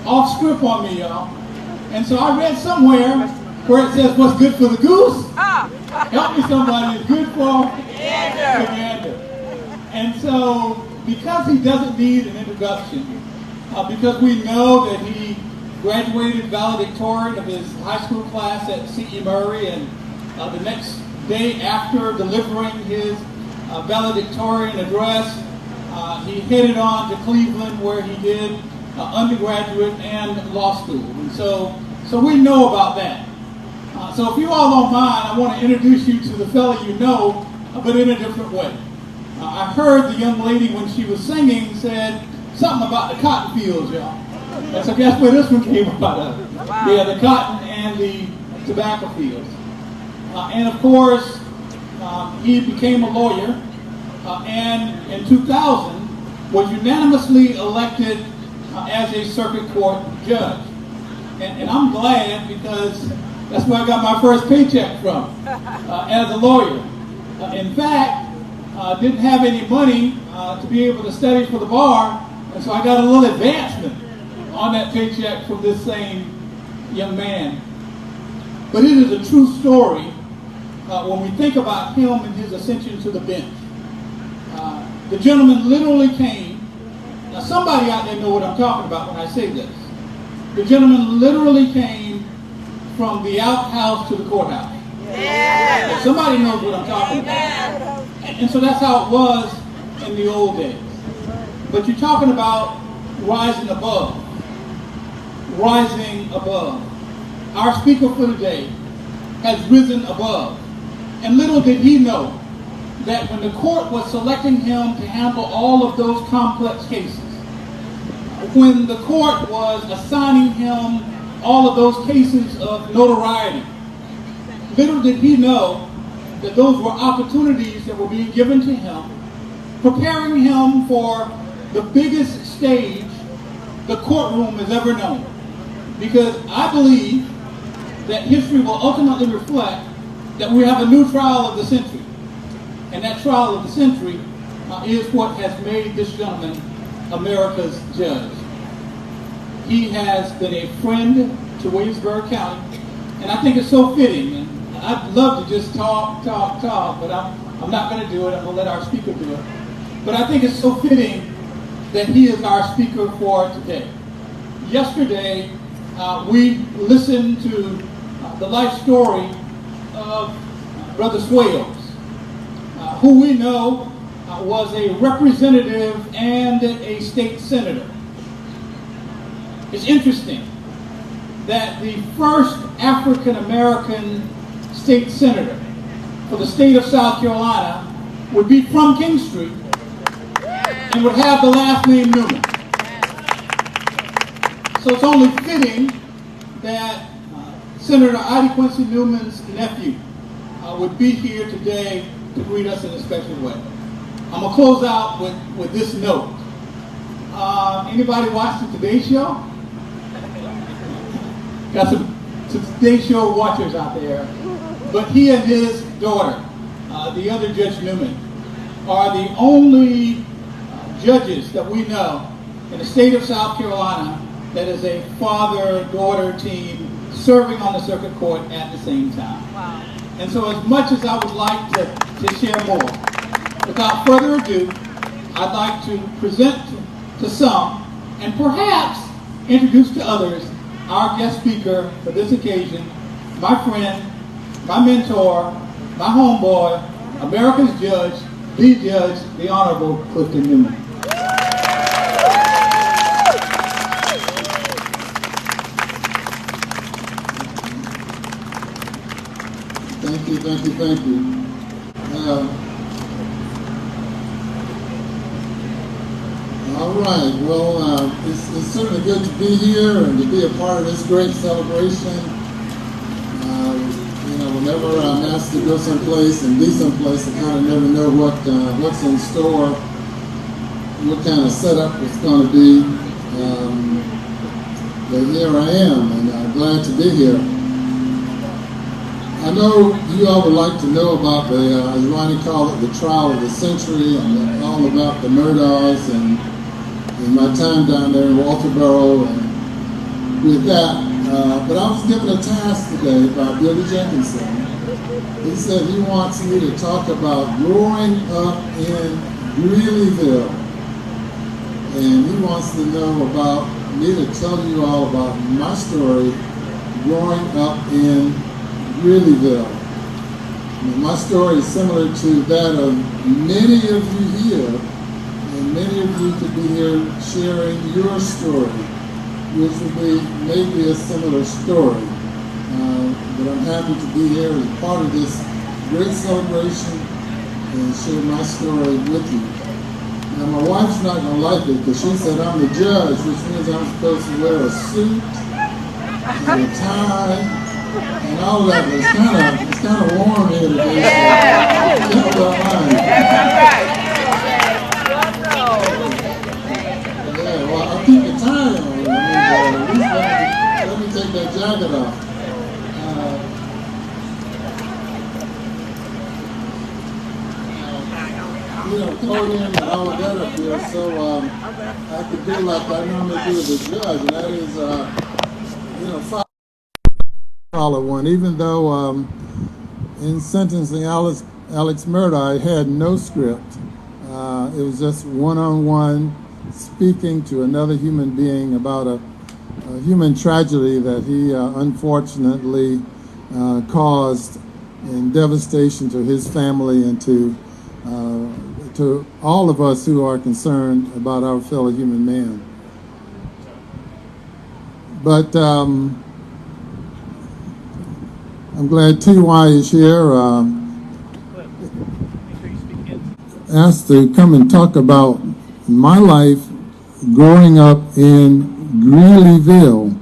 off script on me, y'all. And so I read somewhere where it says what's good for the goose, help me somebody, is good for the gander. And so, because he doesn't need an introduction, because we know that he graduated valedictorian of his high school class at C.E. Murray, and the next day after delivering his valedictorian address, he headed on to Cleveland, where he did undergraduate and law school. And so we know about that. So if you all don't mind, I want to introduce you to the fellow you know, but in a different way. I heard the young lady when she was singing said something about the cotton fields, y'all. And so guess where this one came about? Yeah, the cotton and the tobacco fields. And of course, he became a lawyer, and in 2000 was unanimously elected as a circuit court judge. And I'm glad, because that's where I got my first paycheck from as a lawyer. In fact, didn't have any money to be able to study for the bar, and so I got a little advancement on that paycheck from this same young man. But it is a true story when we think about him and his ascension to the bench. The gentleman literally came. Now somebody out there know what I'm talking about when I say this. The gentleman literally came from the outhouse to the courthouse. Yeah. Somebody knows what I'm talking about. And so that's how it was in the old days. But you're talking about rising above. Rising above. Our speaker for today has risen above. And little did he know that when the court was selecting him to handle all of those complex cases, when the court was assigning him all of those cases of notoriety, little did he know that those were opportunities that were being given to him, preparing him for the biggest stage the courtroom has ever known. Because I believe that history will ultimately reflect that we have a new trial of the century. And that trial of the century is what has made this gentleman America's judge. He has been a friend to Williamsburg County, and I think it's so fitting. And I'd love to just talk, but I'm not going to do it. I'm going to let our speaker do it. But I think it's so fitting that he is our speaker for today. Yesterday, we listened to the life story of Brother Swales, who we know was a representative and a state senator. It's interesting that the first African-American state senator for the state of South Carolina would be from King Street and would have the last name Newman. So it's only fitting that Senator Ida Quincy Newman's nephew would be here today to greet us in a special way. I'm going to close out with this note. Anybody watch the Today Show? Got some Today Show watchers out there. But he and his daughter, the other Judge Newman, are the only judges that we know in the state of South Carolina that is a father-daughter team serving on the circuit court at the same time. Wow. And so as much as I would like to share more, without further ado, I'd like to present to some, and perhaps introduce to others, our guest speaker for this occasion, my friend, my mentor, my homeboy, America's judge, the Honorable Clifton Newman. Thank you. All right, well, it's certainly good to be here and to be a part of this great celebration. Whenever I'm asked to go someplace and be someplace, I kind of never know what's in store, what kind of setup it's going to be. But here I am, and I'm glad to be here. I know you all would like to know about the, as Ronnie called it, the trial of the century, and all about the Murdaughs and my time down there in Walterboro. And with that, But I was given a task today by Billy Jenkinson. He said he wants me to talk about growing up in Greeleyville. And he wants to know about me to tell you all about my story growing up in Greeleyville. My story is similar to that of many of you here, and many of you could be here sharing your story, which would be maybe a similar story. But I'm happy to be here as part of this great celebration and share my story with you. Now, my wife's not going to like it because she said I'm the judge, which means I'm supposed to wear a suit and a tie and all that. But it's kind of warm here today, so y'all don't mind. Yeah, well, I'll keep the tie on. At least let me take that jacket off. Podium and all of that up here, so I could do like I normally do as a judge, and that is, follow one. Even though in sentencing Alex Murder, I had no script. It was just one-on-one speaking to another human being about a human tragedy that he unfortunately caused in devastation to his family and to all of us who are concerned about our fellow human man. But I'm glad TY is here, asked to come and talk about my life growing up in Greeleyville.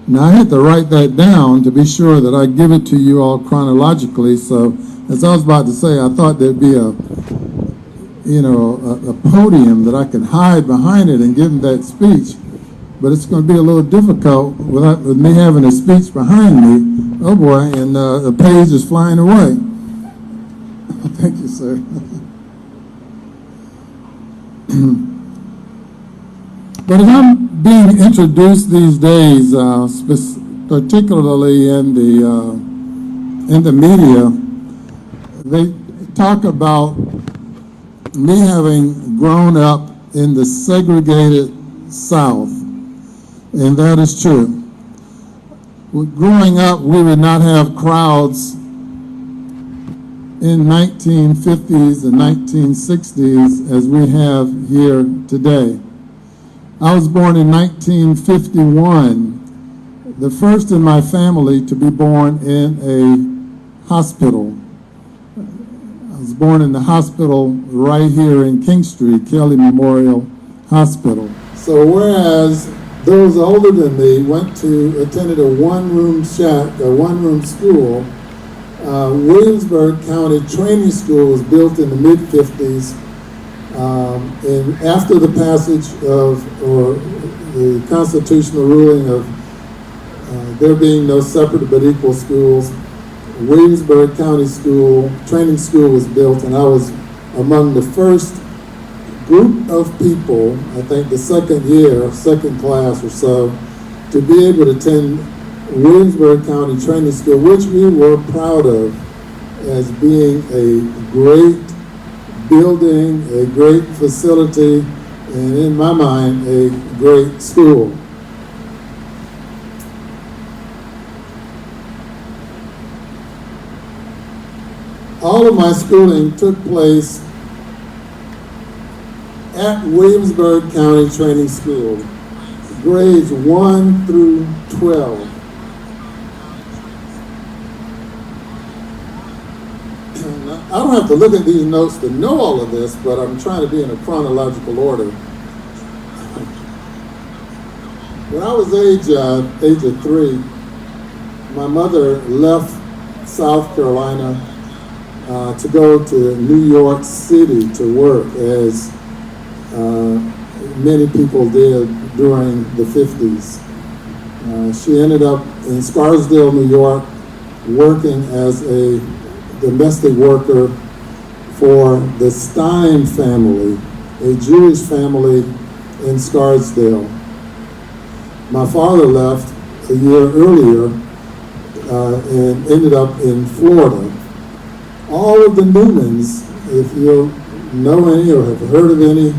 Now, I had to write that down to be sure that I give it to you all chronologically. So, as I was about to say, I thought there'd be a podium that I could hide behind it and give them that speech. But it's going to be a little difficult with me having a speech behind me. Oh boy, and the page is flying away. Thank you, sir. But as I'm being introduced these days, particularly in the media, they talk about me having grown up in the segregated South, and that is true. Growing up, we would not have crowds in 1950s and 1960s as we have here today. I was born in 1951, the first in my family to be born in a hospital. I was born in the hospital right here in King Street, Kelly Memorial Hospital. So whereas those older than me attended a one-room shack, a one-room school, Williamsburg County Training School was built in the mid-50s, and after the passage of, or the constitutional ruling of there being no separate but equal schools, Williamsburg County Training School was built, and I was among the first group of people, I think the second class or so, to be able to attend Williamsburg County Training School, which we were proud of as being a great building, a great facility, and in my mind, a great school. All of my schooling took place at Williamsburg County Training School, grades 1 through 12. I don't have to look at these notes to know all of this, but I'm trying to be in a chronological order. When I was age of 3, my mother left South Carolina to go to New York City to work, as many people did during the 50s. She ended up in Scarsdale, New York, working as a domestic worker for the Stein family, a Jewish family in Scarsdale. My father left a year earlier and ended up in Florida. All of the Newmans, if you know any or have heard of any,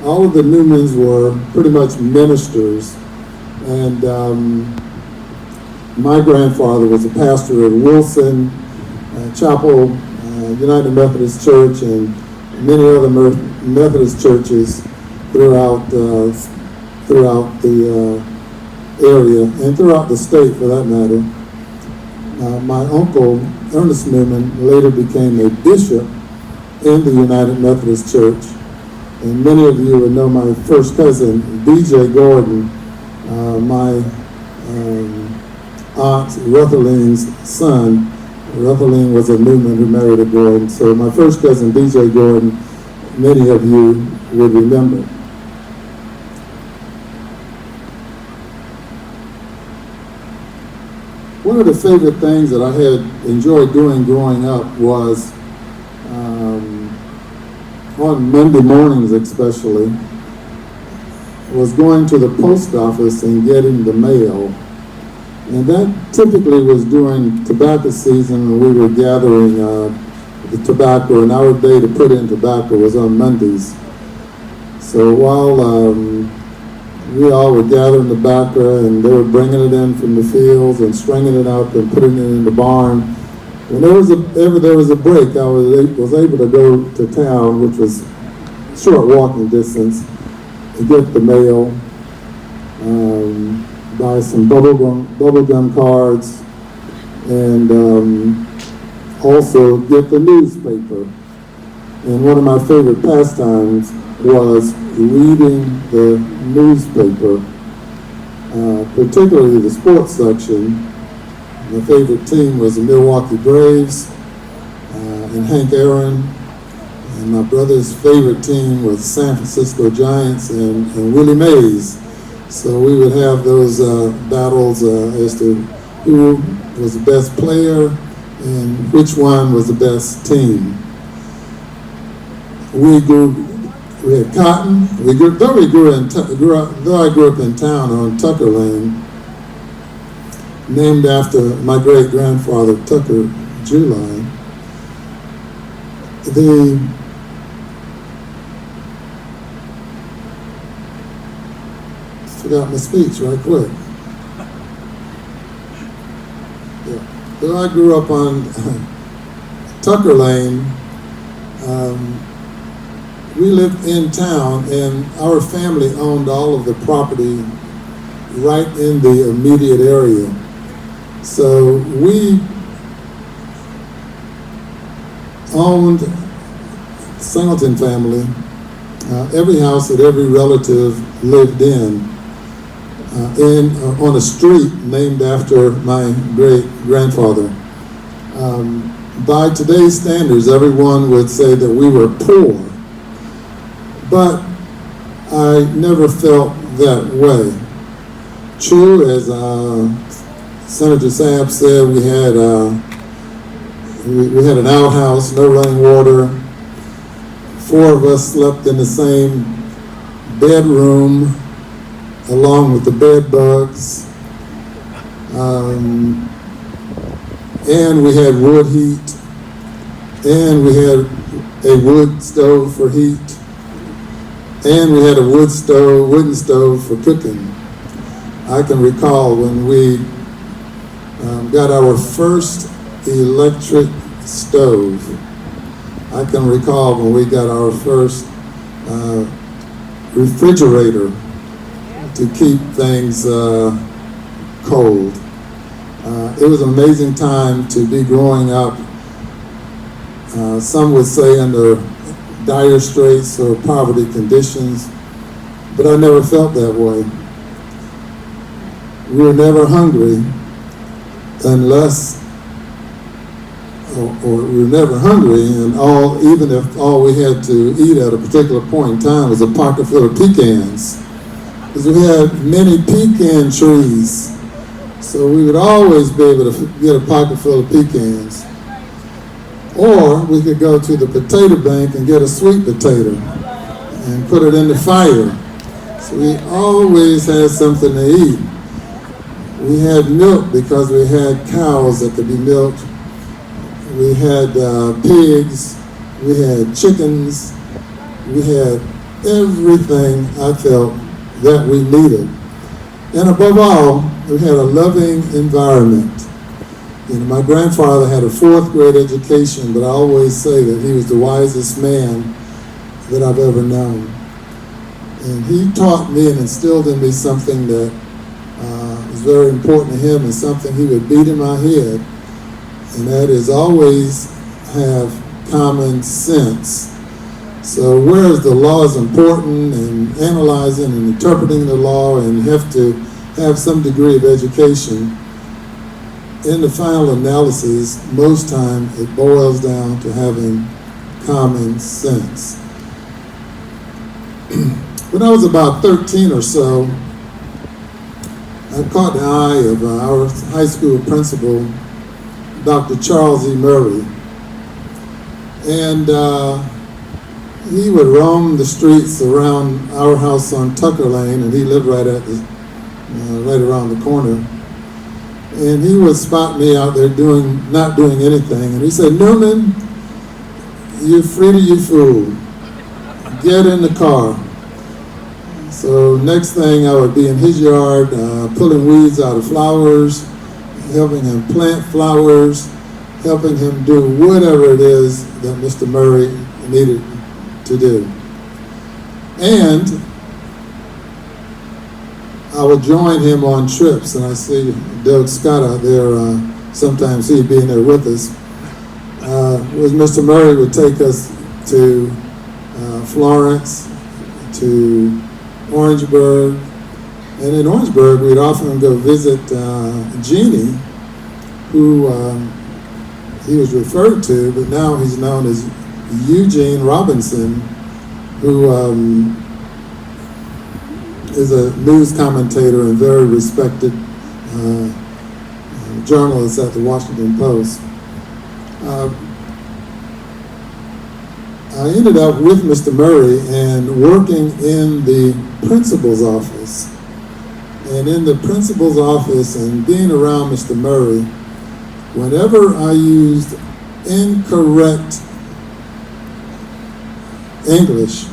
all of the Newmans were pretty much ministers. And my grandfather was a pastor at Wilson Chapel, United Methodist Church, and many other Methodist churches throughout the area and throughout the state, for that matter. My uncle, Ernest Newman, later became a bishop in the United Methodist Church. And many of you would know my first cousin, B.J. Gordon, my aunt Rutherling's son. Rutherling was a Newman who married a Gordon. So my first cousin, B.J. Gordon, many of you would remember. One of the favorite things that I had enjoyed doing growing up was on Monday mornings especially, was going to the post office and getting the mail. And that typically was during tobacco season when we were gathering the tobacco, and our day to put in tobacco was on Mondays. So while we all were gathering tobacco and they were bringing it in from the fields and stringing it up and putting it in the barn, whenever there was a break, I was able to go to town, which was short walking distance, to get the mail, buy some bubblegum cards, and also get the newspaper. And one of my favorite pastimes was reading the newspaper, particularly the sports section. My favorite team was the Milwaukee Braves and Hank Aaron. And my brother's favorite team was the San Francisco Giants and Willie Mays. So we would have those battles as to who was the best player and which one was the best team. We had cotton. Though I grew up in town on Tucker Lane, named after my great-grandfather, Tucker July. Forgot my speech right quick. Yeah. Though I grew up on Tucker Lane, we lived in town, and our family owned all of the property right in the immediate area. So we owned, Singleton family, every house that every relative lived in on a street named after my great-grandfather. By today's standards, everyone would say that we were poor, but I never felt that way. True, as Senator Sapp said, we had an outhouse, no running water. 4 of us slept in the same bedroom, along with the bed bugs. And we had wood heat, and we had a wood stove for heat, and we had a wooden stove for cooking. I can recall when we got our first electric stove. I can recall when we got our first refrigerator to keep things cold. It was an amazing time to be growing up. Some would say under dire straits or poverty conditions, but I never felt that way. We were never hungry unless, or we were never hungry, and even if all we had to eat at a particular point in time was a pocket full of pecans, because we had many pecan trees, so we would always be able to get a pocket full of pecans. Or we could go to the potato bank and get a sweet potato and put it in the fire. So we always had something to eat. We had milk because we had cows that could be milked. We had pigs. We had chickens. We had everything I felt that we needed. And above all, we had a loving environment. You know, my grandfather had a 4th grade education, but I always say that he was the wisest man that I've ever known. And he taught me and instilled in me something that was very important to him and something he would beat in my head, and that is always have common sense. So whereas the law is important and analyzing and interpreting the law, and you have to have some degree of education, in the final analysis, most time it boils down to having common sense. When I was about 13 or so, I caught the eye of our high school principal, Dr. Charles E. Murray. And he would roam the streets around our house on Tucker Lane, and he lived right around the corner. And he would spot me out there not doing anything. And he said, "Newman, you're free to you fool. Get in the car." So next thing I would be in his yard, pulling weeds out of flowers, helping him plant flowers, helping him do whatever it is that Mr. Murray needed to do. And I would join him on trips, and I see Doug Scott out there. Sometimes he'd be in there with us. Mr. Murray would take us to Florence, to Orangeburg, and in Orangeburg we'd often go visit Jeannie, who he was referred to, but now he's known as Eugene Robinson, who is a news commentator and very respected journalist at the Washington Post. I ended up with Mr. Murray and working in the principal's office. And in the principal's office and being around Mr. Murray, whenever I used incorrect English,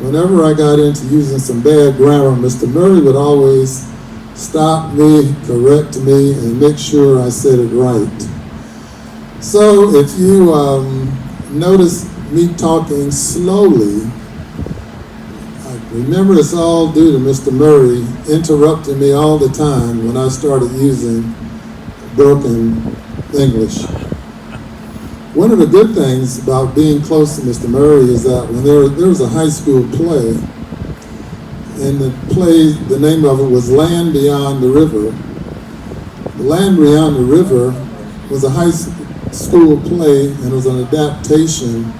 whenever I got into using some bad grammar, Mr. Murray would always stop me, correct me, and make sure I said it right. So if you notice me talking slowly, remember it's all due to Mr. Murray interrupting me all the time when I started using broken English. One of the good things about being close to Mr. Murray is that when there was a high school play, and the play, the name of it was Land Beyond the River. The Land Beyond the River was a high school play, and it was an adaptation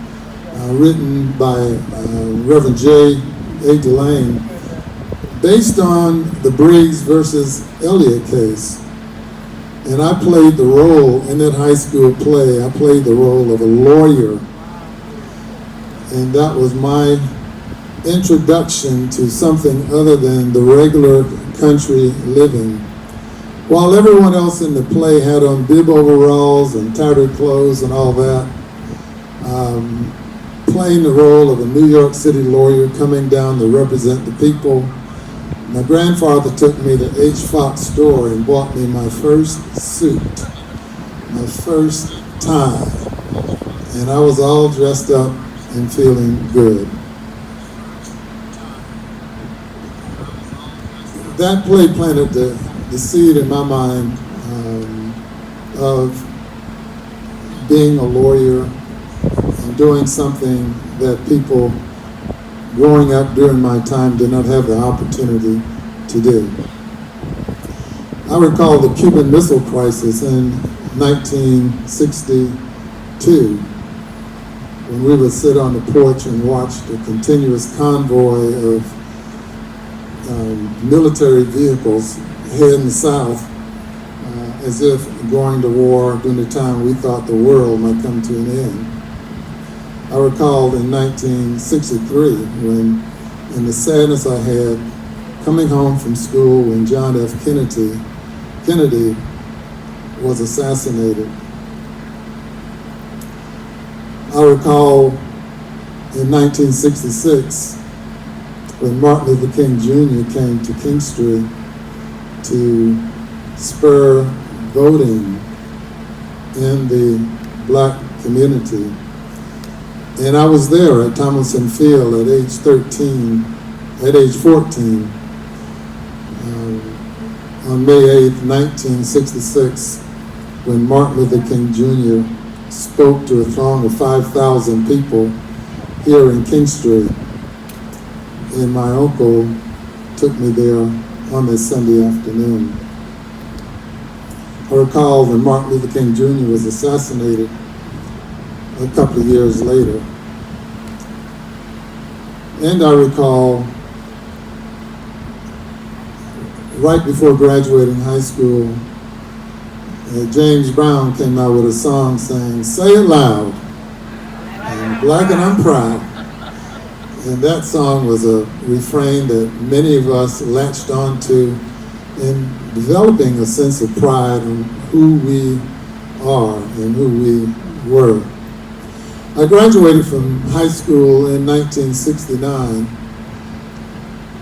written by Reverend J. A. Delane, based on the Briggs versus Elliott case. And I played the role in that high school play. I played the role of a lawyer. And that was my introduction to something other than the regular country living. While everyone else in the play had on bib overalls and tattered clothes and all that, playing the role of a New York City lawyer coming down to represent the people, my grandfather took me to H. Fox store and bought me my first suit, my first tie, and I was all dressed up and feeling good. That play planted the seed in my mind of being a lawyer and doing something that people growing up during my time did not have the opportunity to do. I recall the Cuban Missile Crisis in 1962, when we would sit on the porch and watch the continuous convoy of military vehicles heading south as if going to war during the time we thought the world might come to an end. I recall in 1963 when, in the sadness I had coming home from school when John F. Kennedy Kennedy was assassinated. I recall in 1966 when Martin Luther King Jr. came to Kingstree to spur voting in the black community. And I was there at Tomlinson Field at age 14, on May 8th, 1966, when Martin Luther King Jr. spoke to a throng of 5,000 people here in Kingstree. And my uncle took me there on that Sunday afternoon. I recall when Martin Luther King Jr. was assassinated a couple of years later. And I recall right before graduating high school, James Brown came out with a song saying, "Say it loud, I'm black and I'm proud." And that song was a refrain that many of us latched onto in developing a sense of pride in who we are and who we were. I graduated from high school in 1969,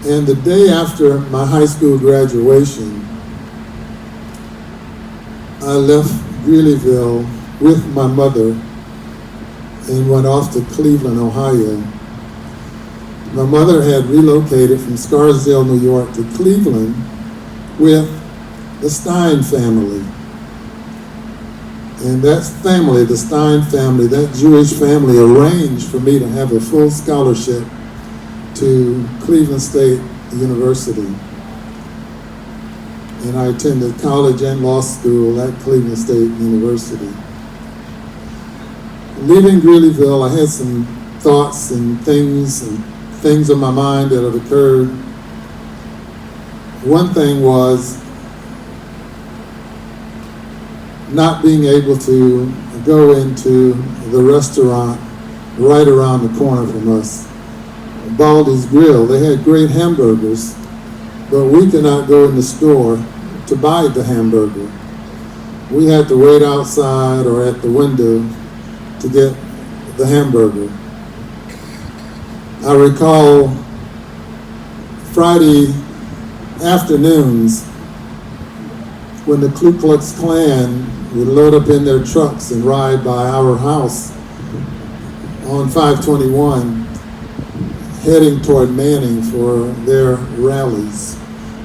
and the day after my high school graduation, I left Greeleyville with my mother and went off to Cleveland, Ohio. My mother had relocated from Scarsdale, New York to Cleveland with the Stein family. And that family, the Stein family, that Jewish family, arranged for me to have a full scholarship to Cleveland State University. And I attended college and law school at Cleveland State University. Leaving Greeleyville, I had some thoughts and things on my mind that had occurred. One thing was not being able to go into the restaurant right around the corner from us, Baldy's Grill. They had great hamburgers, but we could not go in the store to buy the hamburger. We had to wait outside or at the window to get the hamburger. I recall Friday afternoons when the Ku Klux Klan would load up in their trucks and ride by our house on 521, heading toward Manning for their rallies.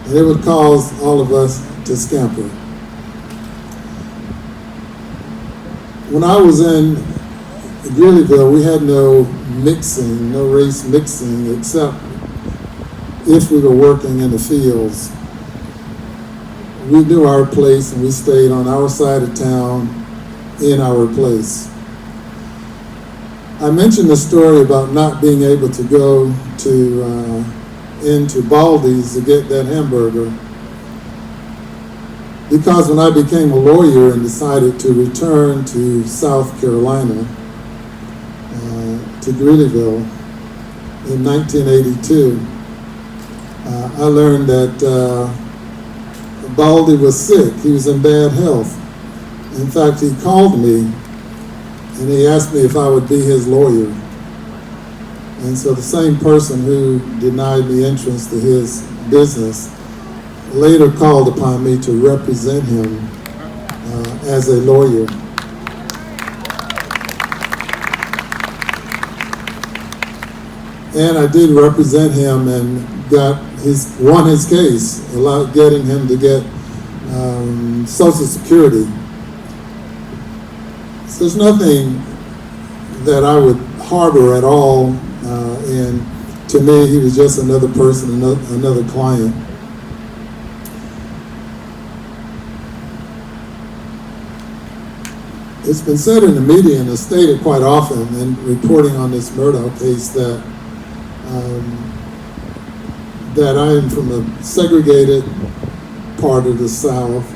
And it would cause all of us to scamper. When I was in Greeleyville, we had no mixing, no race mixing, except if we were working in the fields. We knew our place and we stayed on our side of town in our place. I mentioned the story about not being able to go to into Baldy's to get that hamburger because when I became a lawyer and decided to return to South Carolina, to Greeleyville in 1982, I learned that Baldy was sick. He was in bad health. In fact, he called me and he asked me if I would be his lawyer. And so the same person who denied me entrance to his business later called upon me to represent him as a lawyer. And I did represent him and won his case, getting him to get Social Security. So there's nothing that I would harbor at all, and to me, he was just another person, another client. It's been said in the media and it's stated quite often in reporting on this Murdoch case that that I am from a segregated part of the South,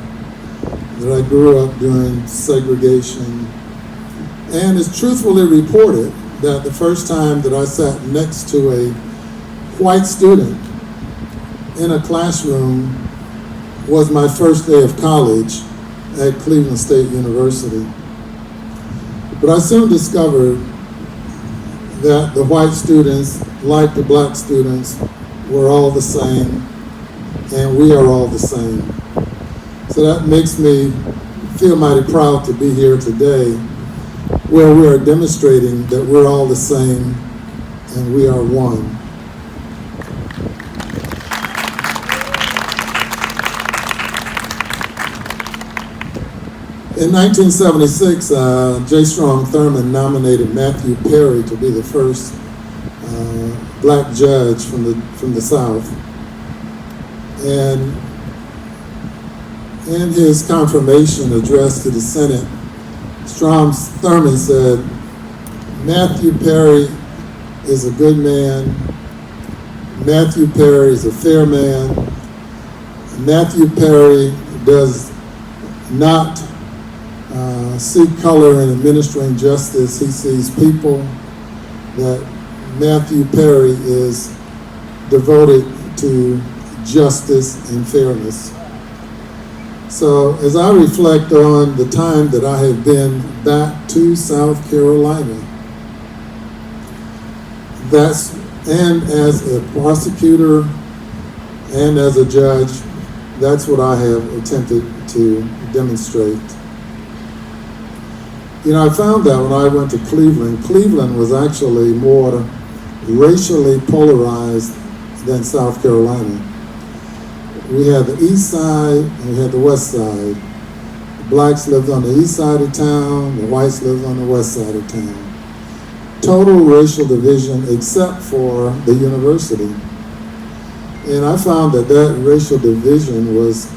that I grew up during segregation, and it's truthfully reported that the first time that I sat next to a white student in a classroom was my first day of college at Cleveland State University. But I soon discovered that the white students, like the black students, were all the same, and we are all the same. So that makes me feel mighty proud to be here today, where we are demonstrating that we're all the same and we are one. In 1976, J. Strong Thurman nominated Matthew Perry to be the first black judge from the South. And in his confirmation address to the Senate, Strong Thurman said, "Matthew Perry is a good man. Matthew Perry is a fair man. Matthew Perry does not seek color in administering justice. He sees people. That Matthew Perry is devoted to justice and fairness." So as I reflect on the time that I have been back to South Carolina, and as a prosecutor and as a judge, that's what I have attempted to demonstrate. You know, I found that when I went to Cleveland, Cleveland was actually more racially polarized than South Carolina. We had the east side and we had the west side. The blacks lived on the east side of town, the whites lived on the west side of town. Total racial division except for the university. And I found that racial division was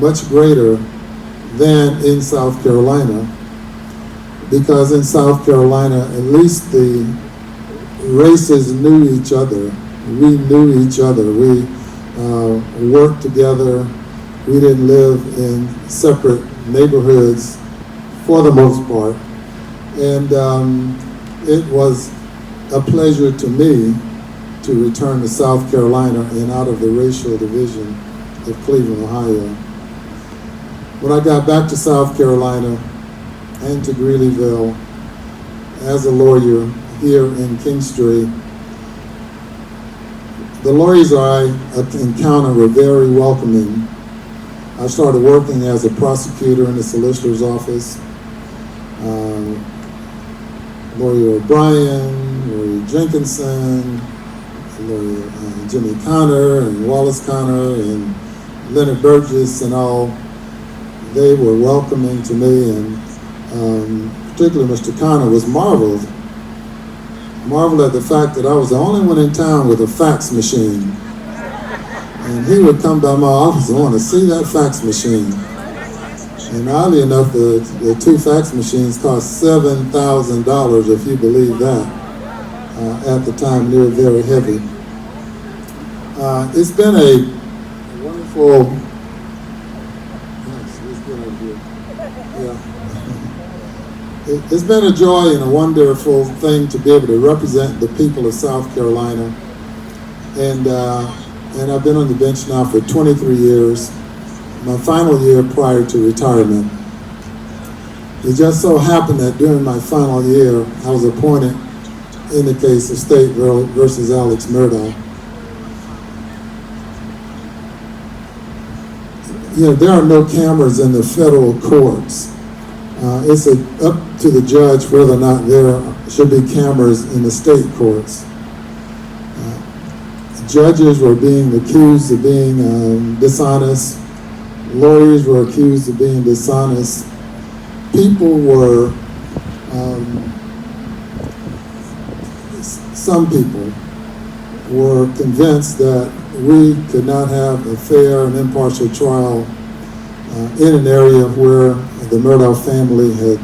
much greater than in South Carolina, because in South Carolina, at least the races knew each other. We knew each other. We worked together. We didn't live in separate neighborhoods for the most part. And it was a pleasure to me to return to South Carolina and out of the racial division of Cleveland, Ohio. When I got back to South Carolina and to Greeleyville as a lawyer here in Kingstree, the lawyers I encountered were very welcoming. I started working as a prosecutor in the solicitor's office. Lawyer O'Brien, Lawyer Jenkinson, Lawyer Jimmy Connor and Wallace Connor and Leonard Burgess and all, they were welcoming to me, and particularly Mr. Connor was marveled at the fact that I was the only one in town with a fax machine. And he would come by my office and want to see that fax machine. And oddly enough, the two fax machines cost $7,000, if you believe that. At the time, they were very heavy. It's been a wonderful. It's been a joy and a wonderful thing to be able to represent the people of South Carolina. And I've been on the bench now for 23 years, my final year prior to retirement. It just so happened that during my final year, I was appointed in the case of State versus Alex Murdaugh. You know, there are no cameras in the federal courts. It's up to the judge whether or not there should be cameras in the state courts. Judges were being accused of being dishonest. Lawyers were accused of being dishonest. People were, some people were convinced that we could not have a fair and impartial trial in an area where the Murdaugh family had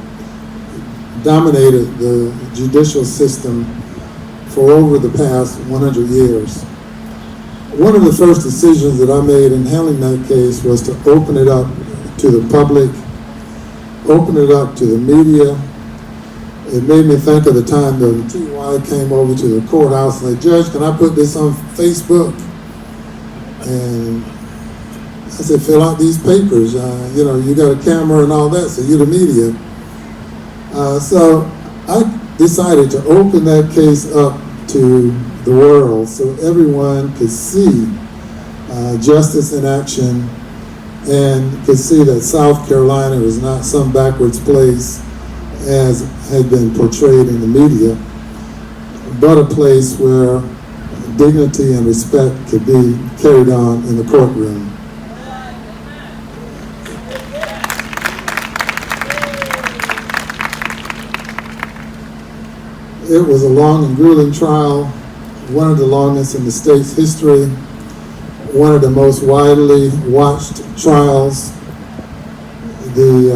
dominated the judicial system for over the past 100 years. One of the first decisions that I made in handling that case was to open it up to the public, open it up to the media. It made me think of the time that TY came over to the courthouse and said, "Judge, can I put this on Facebook?" And I said, fill out these papers. You got a camera and all that, so you're the media. So I decided to open that case up to the world so everyone could see justice in action and could see that South Carolina was not some backwards place as had been portrayed in the media, but a place where dignity and respect could be carried on in the courtroom. It was a long and grueling trial, one of the longest in the state's history, one of the most widely watched trials. The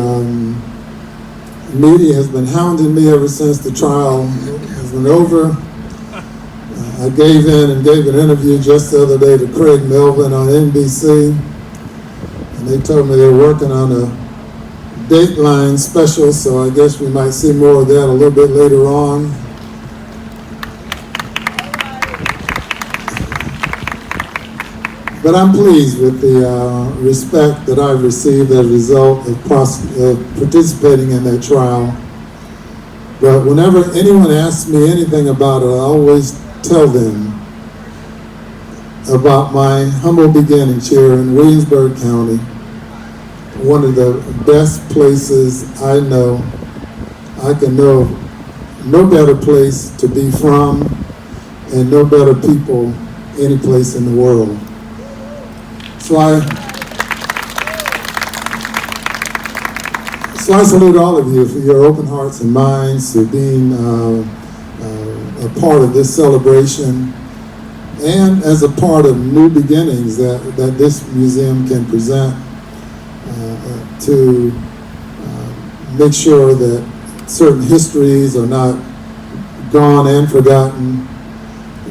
media has been hounding me ever since the trial has been over. I gave in and gave an interview just the other day to Craig Melvin on NBC, and they told me they're working on a Dateline special, so I guess we might see more of that a little bit later on. But I'm pleased with the respect that I've received as a result of participating in that trial. But whenever anyone asks me anything about it, I always tell them about my humble beginnings here in Williamsburg County, one of the best places I know. I can know no better place to be from and no better people any place in the world. So I salute all of you for your open hearts and minds, for being a part of this celebration, and as a part of new beginnings that this museum can present to make sure that certain histories are not gone and forgotten,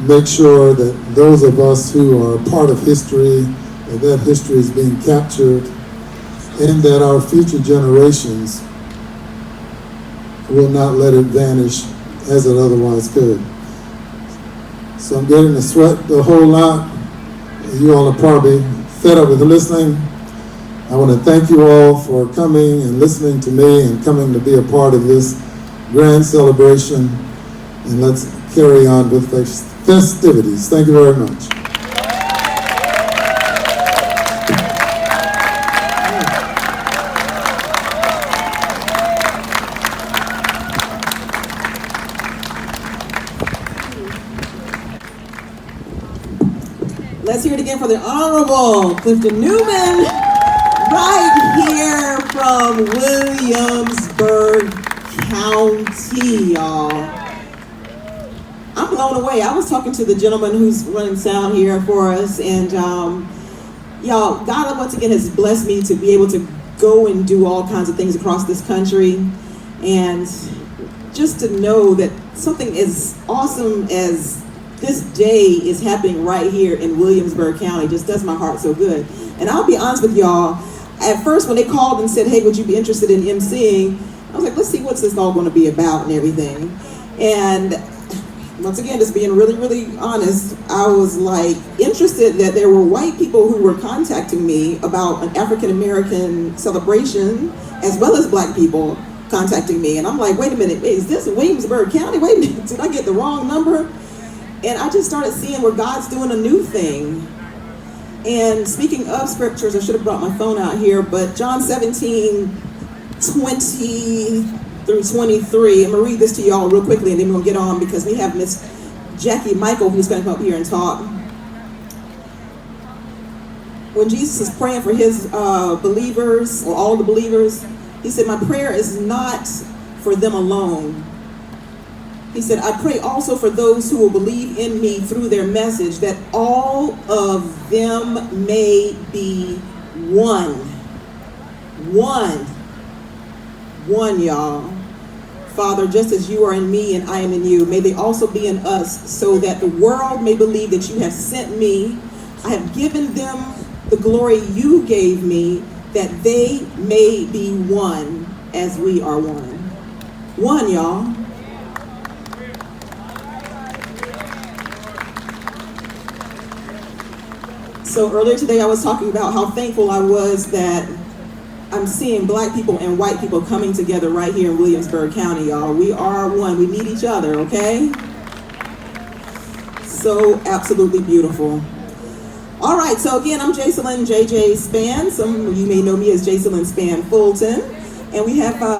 make sure that those of us who are a part of history, that history is being captured, and that our future generations will not let it vanish as it otherwise could. So I'm getting to sweat a whole lot. You all are probably fed up with listening. I want to thank you all for coming and listening to me and coming to be a part of this grand celebration. And let's carry on with the festivities. Thank you very much. Let's hear it again for the Honorable Clifton Newman, right here from Williamsburg County, y'all. I'm blown away. I was talking to the gentleman who's running sound here for us, and y'all, God once again has blessed me to be able to go and do all kinds of things across this country, and just to know that something as awesome as this day is happening right here in Williamsburg County just does my heart so good. And I'll be honest with y'all, at first when they called and said, hey, would you be interested in emceeing? I was like, let's see what's this all going to be about and everything. And once again, just being really, really honest, I was like interested that there were white people who were contacting me about an African-American celebration, as well as black people contacting me. And I'm like, wait a minute, is this Williamsburg County? Wait a minute, did I get the wrong number? And I just started seeing where God's doing a new thing. And speaking of scriptures, I should have brought my phone out here, but John 17:20 through 23. I'm going to read this to y'all real quickly, and then we're going to get on because we have Miss Jackie Michael who's going to come up here and talk. When Jesus is praying for his believers, or all the believers, he said, my prayer is not for them alone. He said, I pray also for those who will believe in me through their message, that all of them may be one. One, y'all. Father, just as you are in me and I am in you, may they also be in us, so that the world may believe that you have sent me. I have given them the glory you gave me, that they may be one as we are one. One, y'all. So earlier today I was talking about how thankful I was that I'm seeing black people and white people coming together right here in Williamsburg County, y'all. We are one. We need each other, okay? So absolutely beautiful. All right, so again, I'm JJ Spann. Some of you may know me as Jacelyn Spann Fulton. And we have